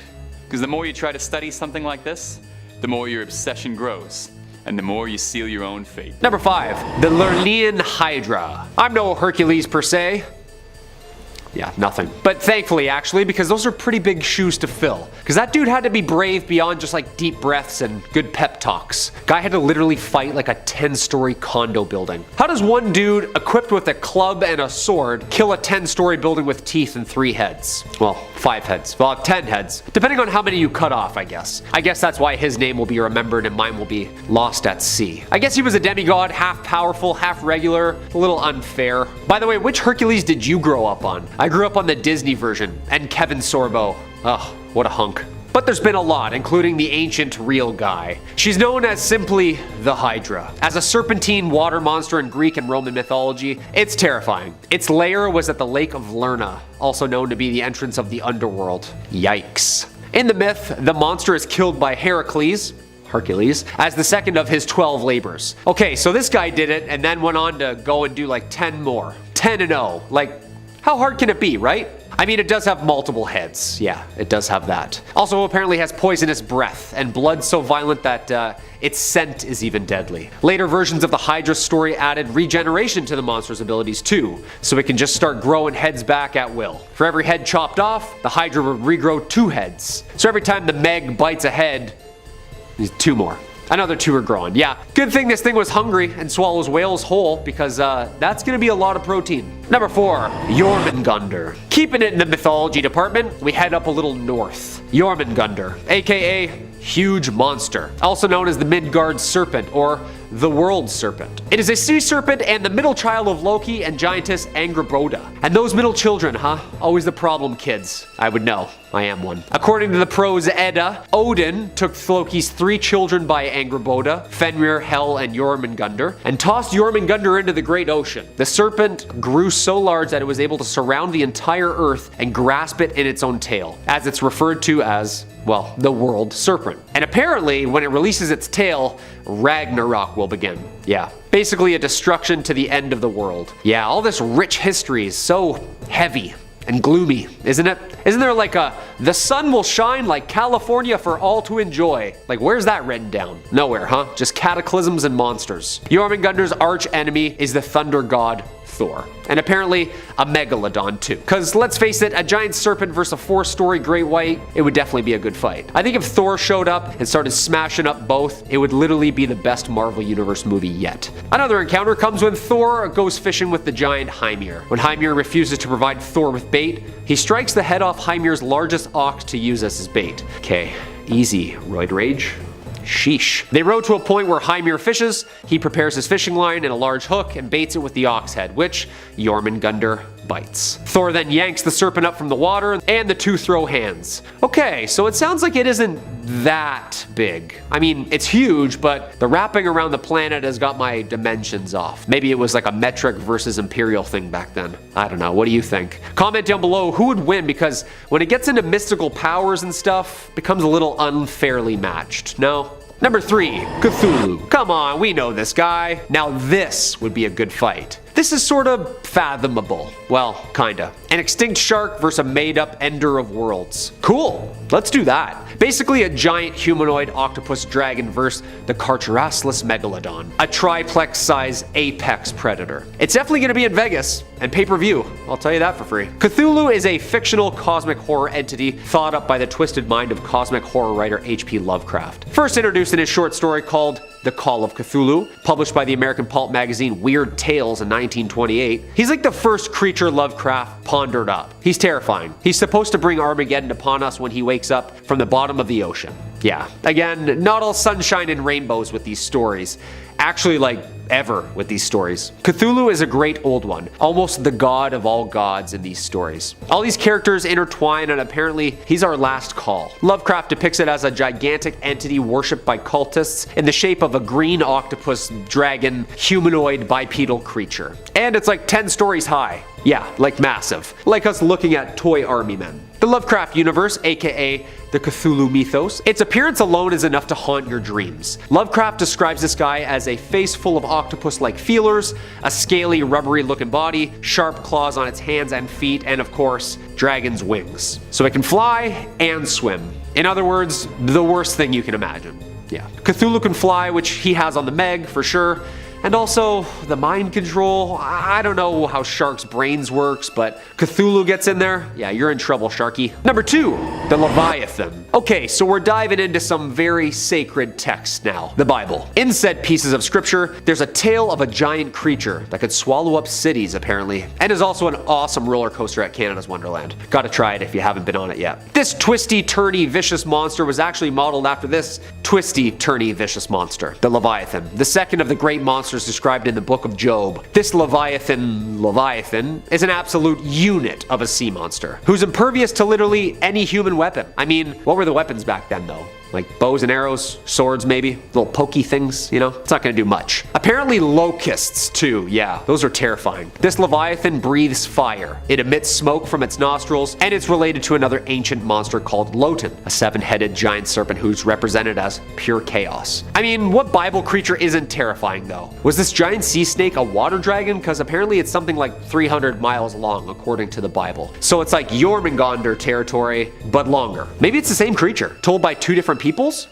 because the more you try to study something like this, the more your obsession grows, and the more you seal your own fate. Number 5, the Lernean Hydra. I'm no Hercules per se. Yeah, nothing. But thankfully, actually, because those are pretty big shoes to fill. Because that dude had to be brave beyond just like deep breaths and good pep talks. Guy had to literally fight like a 10-story condo building. How does one dude equipped with a club and a sword kill a 10-story building with teeth and 3 heads? Well, 5 heads. Well, 10 heads. Depending on how many you cut off, I guess. I guess that's why his name will be remembered and mine will be lost at sea. I guess he was a demigod, half powerful, half regular, a little unfair. By the way, which Hercules did you grow up on? I grew up on the Disney version, and Kevin Sorbo. Ugh, what a hunk. But there's been a lot, including the ancient real guy. She's known as simply the Hydra. As a serpentine water monster in Greek and Roman mythology, it's terrifying. Its lair was at the Lake of Lerna, also known to be the entrance of the underworld. Yikes. In the myth, the monster is killed by Hercules, as the second of his 12 labors. Okay, so this guy did it and then went on to go and do like 10 more. 10-0. Like, how hard can it be, right? I mean, it does have multiple heads. Yeah, it does have that. Also, apparently has poisonous breath and blood so violent that its scent is even deadly. Later versions of the Hydra story added regeneration to the monster's abilities too, so it can just start growing heads back at will. For every head chopped off, the Hydra would regrow 2 heads. So every time the Meg bites a head, there's 2 more. Another 2 are growing. Yeah, good thing this thing was hungry and swallows whales whole, because that's gonna be a lot of protein. Number 4, Jormungandr. Keeping it in the mythology department, we head up a little north. Jormungandr, aka Huge Monster, also known as the Midgard Serpent or the World Serpent. It is a sea serpent and the middle child of Loki and giantess Angrboda. And those middle children, huh? Always the problem kids. I would know. I am one. According to the prose Edda, Odin took Loki's 3 children by Angrboda, Fenrir, Hel, and Jormungandr, and tossed Jormungandr into the great ocean. The serpent grew so large that it was able to surround the entire earth and grasp it in its own tail, as it's referred to as, well, the World Serpent. And apparently, when it releases its tail, Ragnarok will begin. Yeah, basically a destruction to the end of the world. Yeah, all this rich history is so heavy and gloomy, isn't it? Isn't there like the sun will shine like California for all to enjoy? Like, where's that written down? Nowhere, huh? Just cataclysms and monsters. Jormungandr's arch enemy is the thunder god Thor. And apparently a Megalodon too. Cause let's face it, a giant serpent versus a 4-story great white, it would definitely be a good fight. I think if Thor showed up and started smashing up both, it would literally be the best Marvel Universe movie yet. Another encounter comes when Thor goes fishing with the giant Hymir. When Hymir refuses to provide Thor with bait, he strikes the head off Hymir's largest ox to use as his bait. Okay, easy, Roid Rage. Sheesh. They row to a point where Hymir fishes, he prepares his fishing line and a large hook and baits it with the ox head, which Jormungandr bites. Thor then yanks the serpent up from the water and the two throw hands. Okay, so it sounds like it isn't that big. I mean, it's huge, but the wrapping around the planet has got my dimensions off. Maybe it was like a metric versus imperial thing back then. I don't know, what do you think? Comment down below who would win, because when it gets into mystical powers and stuff, it becomes a little unfairly matched, no? Number 3, Cthulhu. Come on, we know this guy. Now this would be a good fight. This is sort of fathomable. Well, kinda. An extinct shark versus a made-up ender of worlds. Cool, let's do that. Basically a giant humanoid octopus dragon versus the Carcharaslus Megalodon, a triplex-size apex predator. It's definitely gonna be in Vegas, and pay-per-view, I'll tell you that for free. Cthulhu is a fictional cosmic horror entity thought up by the twisted mind of cosmic horror writer H.P. Lovecraft. First introduced in his short story called The Call of Cthulhu, published by the American pulp magazine Weird Tales in 1928. He's like the first creature Lovecraft pondered up. He's terrifying. He's supposed to bring Armageddon upon us when he wakes up from the bottom of the ocean. Yeah, again, not all sunshine and rainbows with these stories. Actually, like, ever with these stories. Cthulhu is a great old one, almost the god of all gods in these stories. All these characters intertwine, and apparently he's our last call. Lovecraft depicts it as a gigantic entity worshipped by cultists in the shape of a green octopus dragon humanoid bipedal creature. And it's like 10 stories high. Yeah, like massive. Like us looking at toy army men. The Lovecraft universe, aka the Cthulhu mythos, its appearance alone is enough to haunt your dreams. Lovecraft describes this guy as a face full of octopus-like feelers, a scaly, rubbery-looking body, sharp claws on its hands and feet, and of course, dragon's wings. So it can fly and swim. In other words, the worst thing you can imagine. Yeah. Cthulhu can fly, which he has on the Meg, for sure. And also, the mind control, I don't know how sharks' brains works, but Cthulhu gets in there, yeah, you're in trouble, Sharky. Number 2, the Leviathan. Okay, so we're diving into some very sacred texts now, the Bible. In said pieces of scripture, there's a tale of a giant creature that could swallow up cities, apparently, and is also an awesome roller coaster at Canada's Wonderland. Gotta try it if you haven't been on it yet. This twisty, turny, vicious monster was actually modeled after this twisty, turny, vicious monster, the Leviathan, the second of the great monsters described in the book of Job. This Leviathan is an absolute unit of a sea monster who's impervious to literally any human weapon. I mean, what were the weapons back then though? Like bows and arrows, swords maybe, little pokey things, you know? It's not gonna do much. Apparently locusts too, yeah, those are terrifying. This Leviathan breathes fire. It emits smoke from its nostrils, and it's related to another ancient monster called Lotan, a 7-headed giant serpent who's represented as pure chaos. I mean, what Bible creature isn't terrifying though? Was this giant sea snake a water dragon? Because apparently it's something like 300 miles long according to the Bible. So it's like Jormungandr territory, but longer. Maybe it's the same creature, told by two different peoples?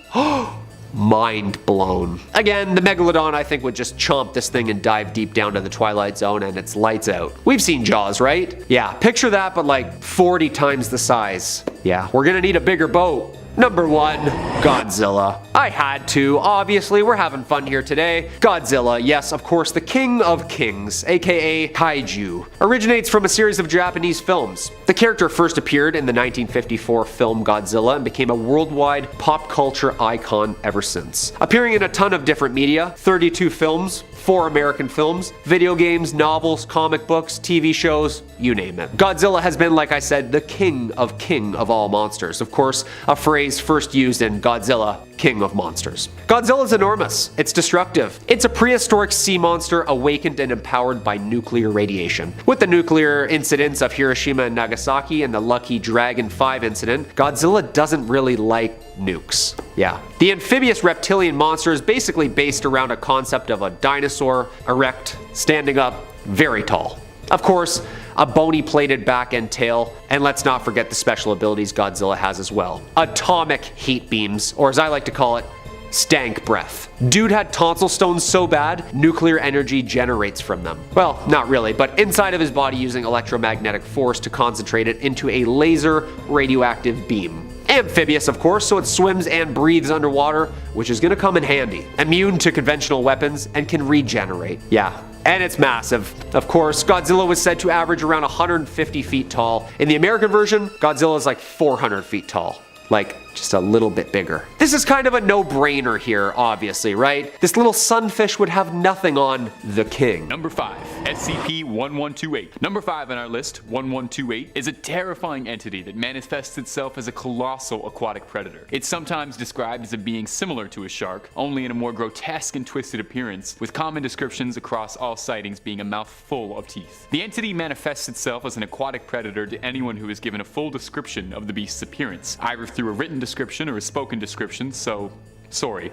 Mind blown. Again, the Megalodon I think would just chomp this thing and dive deep down to the Twilight Zone and it's lights out. We've seen Jaws, right? Yeah, picture that but like 40 times the size. Yeah, we're gonna need a bigger boat. Number 1, Godzilla. I had to, obviously, we're having fun here today. Godzilla, yes, of course, the king of kings, aka Kaiju, originates from a series of Japanese films. The character first appeared in the 1954 film Godzilla and became a worldwide pop culture icon ever since. Appearing in a ton of different media, 32 films, 4 American films, video games, novels, comic books, TV shows, you name it. Godzilla has been, like I said, the king of all monsters. Of course, a phrase first used in Godzilla, King of Monsters. Godzilla's enormous. It's destructive. It's a prehistoric sea monster awakened and empowered by nuclear radiation. With the nuclear incidents of Hiroshima and Nagasaki and the Lucky Dragon 5 incident, Godzilla doesn't really like nukes. Yeah. The amphibious reptilian monster is basically based around a concept of a dinosaur, erect, standing up, very tall. Of course, a bony plated back and tail, and let's not forget the special abilities Godzilla has as well. Atomic heat beams, or as I like to call it, stank breath. Dude had tonsil stones so bad, nuclear energy generates from them. Well, not really, but inside of his body using electromagnetic force to concentrate it into a laser radioactive beam. Amphibious, of course, so it swims and breathes underwater, which is gonna come in handy. Immune to conventional weapons and can regenerate. Yeah. And it's massive. Of course, Godzilla was said to average around 150 feet tall. In the American version, Godzilla is like 400 feet tall. Like, just a little bit bigger. This is kind of a no-brainer here, obviously, right? This little sunfish would have nothing on the king. Number 5, SCP-1128. Number 5 on our list, 1128, is a terrifying entity that manifests itself as a colossal aquatic predator. It's sometimes described as a being similar to a shark, only in a more grotesque and twisted appearance, with common descriptions across all sightings being a mouth full of teeth. The entity manifests itself as an aquatic predator to anyone who is given a full description of the beast's appearance, either through a written description or a spoken description, so sorry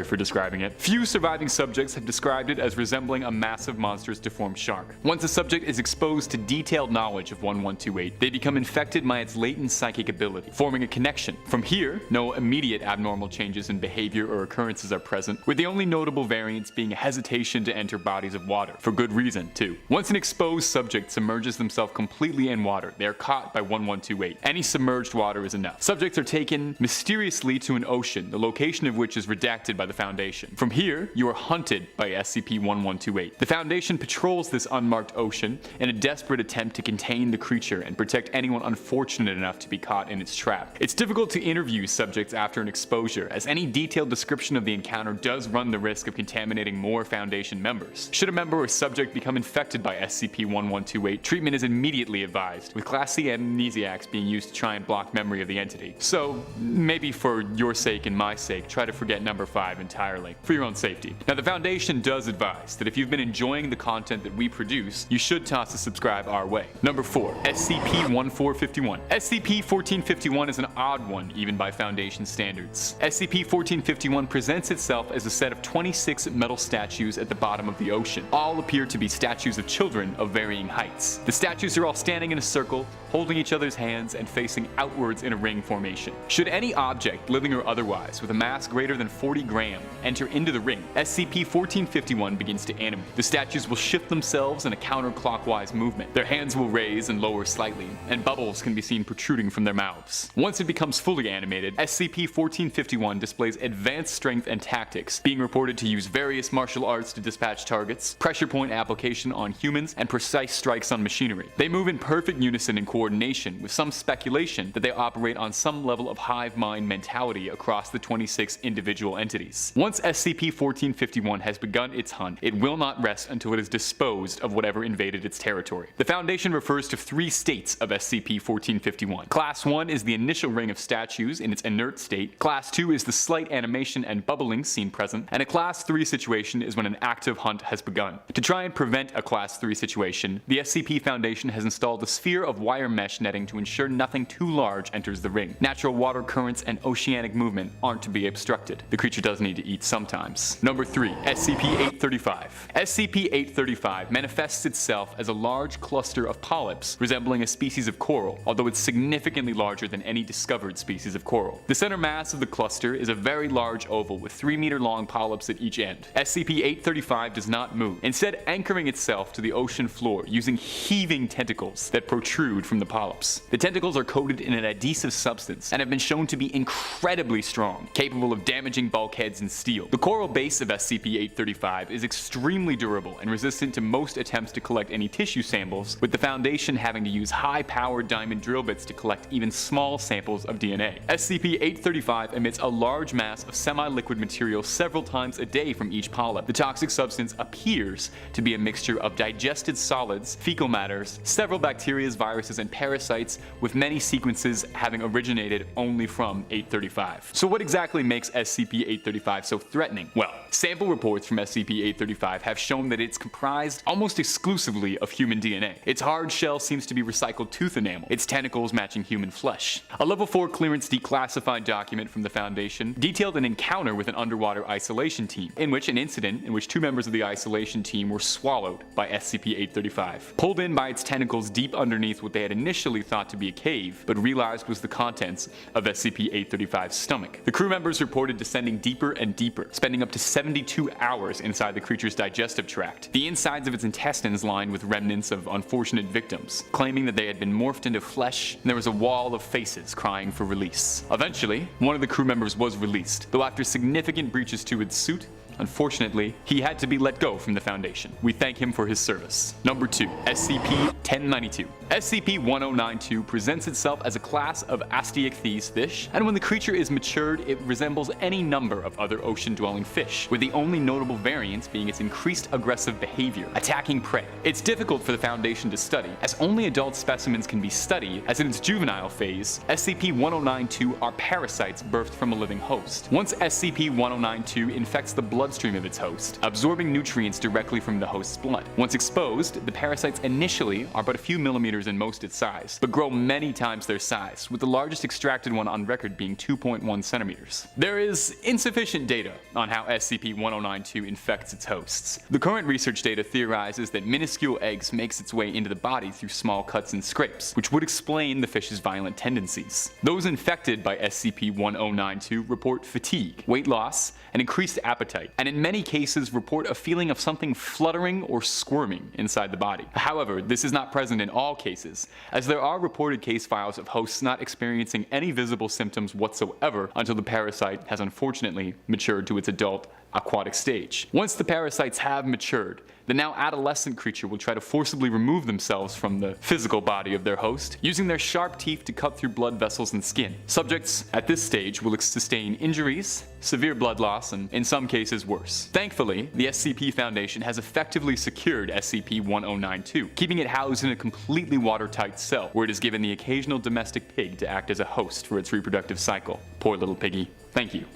for describing it. Few surviving subjects have described it as resembling a massive monstrous deformed shark. Once a subject is exposed to detailed knowledge of 1128, they become infected by its latent psychic ability, forming a connection. From here, no immediate abnormal changes in behavior or occurrences are present, with the only notable variance being a hesitation to enter bodies of water, for good reason too. Once an exposed subject submerges themselves completely in water, they are caught by 1128. Any submerged water is enough. Subjects are taken mysteriously to an ocean, the location of which is redacted by the Foundation. From here, you are hunted by SCP-1128. The Foundation patrols this unmarked ocean in a desperate attempt to contain the creature and protect anyone unfortunate enough to be caught in its trap. It's difficult to interview subjects after an exposure, as any detailed description of the encounter does run the risk of contaminating more Foundation members. Should a member or subject become infected by SCP-1128, treatment is immediately advised, with Class C amnesiacs being used to try and block memory of the entity. So, maybe for your sake and my sake, try to forget number 5 entirely, for your own safety. Now, the Foundation does advise that if you've been enjoying the content that we produce, you should toss a subscribe our way. Number 4, SCP-1451. SCP-1451 is an odd one, even by Foundation standards. SCP-1451 presents itself as a set of 26 metal statues at the bottom of the ocean. All appear to be statues of children of varying heights. The statues are all standing in a circle, holding each other's hands and facing outwards in a ring formation. Should any object, living or otherwise, with a mass greater than 40 grams enter into the ring, SCP-1451 begins to animate. The statues will shift themselves in a counterclockwise movement. Their hands will raise and lower slightly, and bubbles can be seen protruding from their mouths. Once it becomes fully animated, SCP-1451 displays advanced strength and tactics, being reported to use various martial arts to dispatch targets, pressure point application on humans, and precise strikes on machinery. They move in perfect unison and coordination, with some speculation that they operate on some level of hive mind mentality across the 26 individual entities. Once SCP-1451 has begun its hunt, it will not rest until it is disposed of whatever invaded its territory. The Foundation refers to 3 states of SCP-1451. Class 1 is the initial ring of statues in its inert state, Class 2 is the slight animation and bubbling seen present, and a Class 3 situation is when an active hunt has begun. To try and prevent a Class 3 situation, the SCP Foundation has installed a sphere of wire mesh netting to ensure nothing too large enters the ring. Natural water currents and oceanic movement aren't to be obstructed. The creature does need to eat sometimes. Number 3, SCP-835. SCP-835 manifests itself as a large cluster of polyps resembling a species of coral, although it's significantly larger than any discovered species of coral. The center mass of the cluster is a very large oval with 3-meter-long polyps at each end. SCP-835 does not move, instead anchoring itself to the ocean floor using heaving tentacles that protrude from the polyps. The tentacles are coated in an adhesive substance and have been shown to be incredibly strong, capable of damaging bulkheads and steel. The coral base of SCP-835 is extremely durable and resistant to most attempts to collect any tissue samples, with the Foundation having to use high-powered diamond drill bits to collect even small samples of DNA. SCP-835 emits a large mass of semi-liquid material several times a day from each polyp. The toxic substance appears to be a mixture of digested solids, fecal matters, several bacteria, viruses, and parasites, with many sequences having originated only from 835. So what exactly makes SCP-835 so threatening? Well, sample reports from SCP-835 have shown that it's comprised almost exclusively of human DNA. Its hard shell seems to be recycled tooth enamel, its tentacles matching human flesh. A Level 4 clearance declassified document from the Foundation detailed an encounter with an underwater isolation team, in which 2 members of the isolation team were swallowed by SCP-835, pulled in by its tentacles deep underneath what they had initially thought to be a cave, but realized was the contents of SCP-835's stomach. The crew members reported reported descending deeper and deeper, spending up to 72 hours inside the creature's digestive tract. The insides of its intestines lined with remnants of unfortunate victims, claiming that they had been morphed into flesh, and there was a wall of faces crying for release. Eventually, one of the crew members was released, though after significant breaches to its suit, unfortunately, he had to be let go from the Foundation. We thank him for his service. Number 2. SCP-1092. SCP-1092 presents itself as a class of Asteichthyes fish, and when the creature is matured, it resembles any number of other ocean-dwelling fish, with the only notable variance being its increased aggressive behavior, attacking prey. It's difficult for the Foundation to study, as only adult specimens can be studied, as in its juvenile phase, SCP-1092 are parasites birthed from a living host. Once SCP-1092 infects the bloodstream of its host, absorbing nutrients directly from the host's blood. Once exposed, the parasites initially are but a few millimeters in most its size, but grow many times their size, with the largest extracted one on record being 2.1 centimeters. There is insufficient data on how SCP-1092 infects its hosts. The current research data theorizes that minuscule eggs makes its way into the body through small cuts and scrapes, which would explain the fish's violent tendencies. Those infected by SCP-1092 report fatigue, weight loss, and increased appetite, and in many cases report a feeling of something fluttering or squirming inside the body. However, this is not present in all cases, as there are reported case files of hosts not experiencing any visible symptoms whatsoever until the parasite has unfortunately matured to its adult aquatic stage. Once the parasites have matured, the now adolescent creature will try to forcibly remove themselves from the physical body of their host, using their sharp teeth to cut through blood vessels and skin. Subjects at this stage will sustain injuries, severe blood loss, and in some cases worse. Thankfully, the SCP Foundation has effectively secured SCP-1092, keeping it housed in a completely watertight cell, where it is given the occasional domestic pig to act as a host for its reproductive cycle. Poor little piggy. Thank you,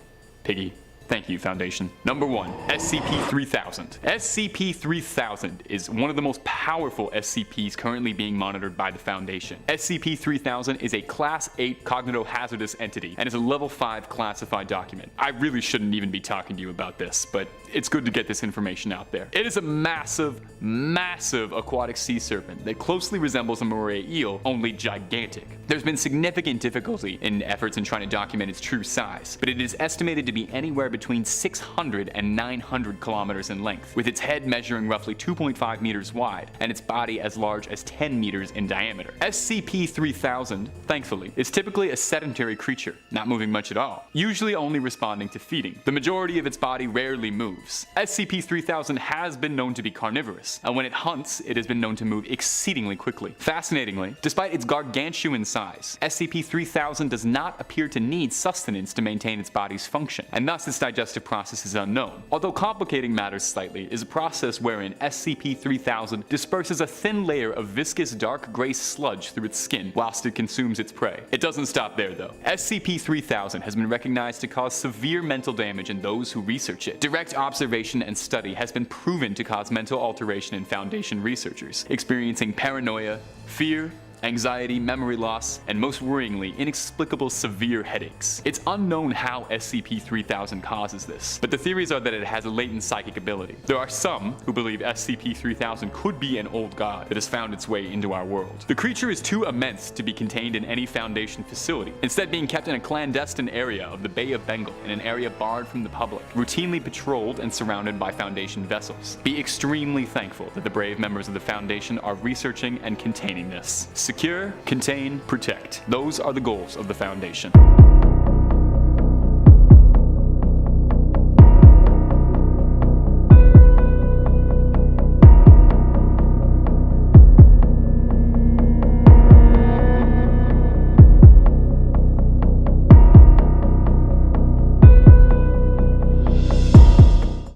piggy. Thank you, Foundation. Number 1. SCP-3000. SCP-3000 is one of the most powerful SCPs currently being monitored by the Foundation. SCP-3000 is a Class 8 cognitohazardous entity and is a Level 5 classified document. I really shouldn't even be talking to you about this, but it's good to get this information out there. It is a massive, massive aquatic sea serpent that closely resembles a moray eel, only gigantic. There's been significant difficulty in efforts in trying to document its true size, but it is estimated to be anywhere between 600 and 900 kilometers in length, with its head measuring roughly 2.5 meters wide and its body as large as 10 meters in diameter. SCP-3000, thankfully, is typically a sedentary creature, not moving much at all, usually only responding to feeding. The majority of its body rarely moves. SCP-3000 has been known to be carnivorous, and when it hunts, it has been known to move exceedingly quickly. Fascinatingly, despite its gargantuan size, SCP-3000 does not appear to need sustenance to maintain its body's function, and thus its digestive process is unknown. Although complicating matters slightly is a process wherein SCP-3000 disperses a thin layer of viscous dark gray sludge through its skin whilst it consumes its prey. It doesn't stop there though. SCP-3000 has been recognized to cause severe mental damage in those who research it. Direct observation and study has been proven to cause mental alteration in Foundation researchers, experiencing paranoia, fear, anxiety, memory loss, and most worryingly, inexplicable severe headaches. It's unknown how SCP-3000 causes this, but the theories are that it has a latent psychic ability. There are some who believe SCP-3000 could be an old god that has found its way into our world. The creature is too immense to be contained in any Foundation facility, instead being kept in a clandestine area of the Bay of Bengal, in an area barred from the public, routinely patrolled and surrounded by Foundation vessels. Be extremely thankful that the brave members of the Foundation are researching and containing this. Secure, contain, protect. Those are the goals of the Foundation.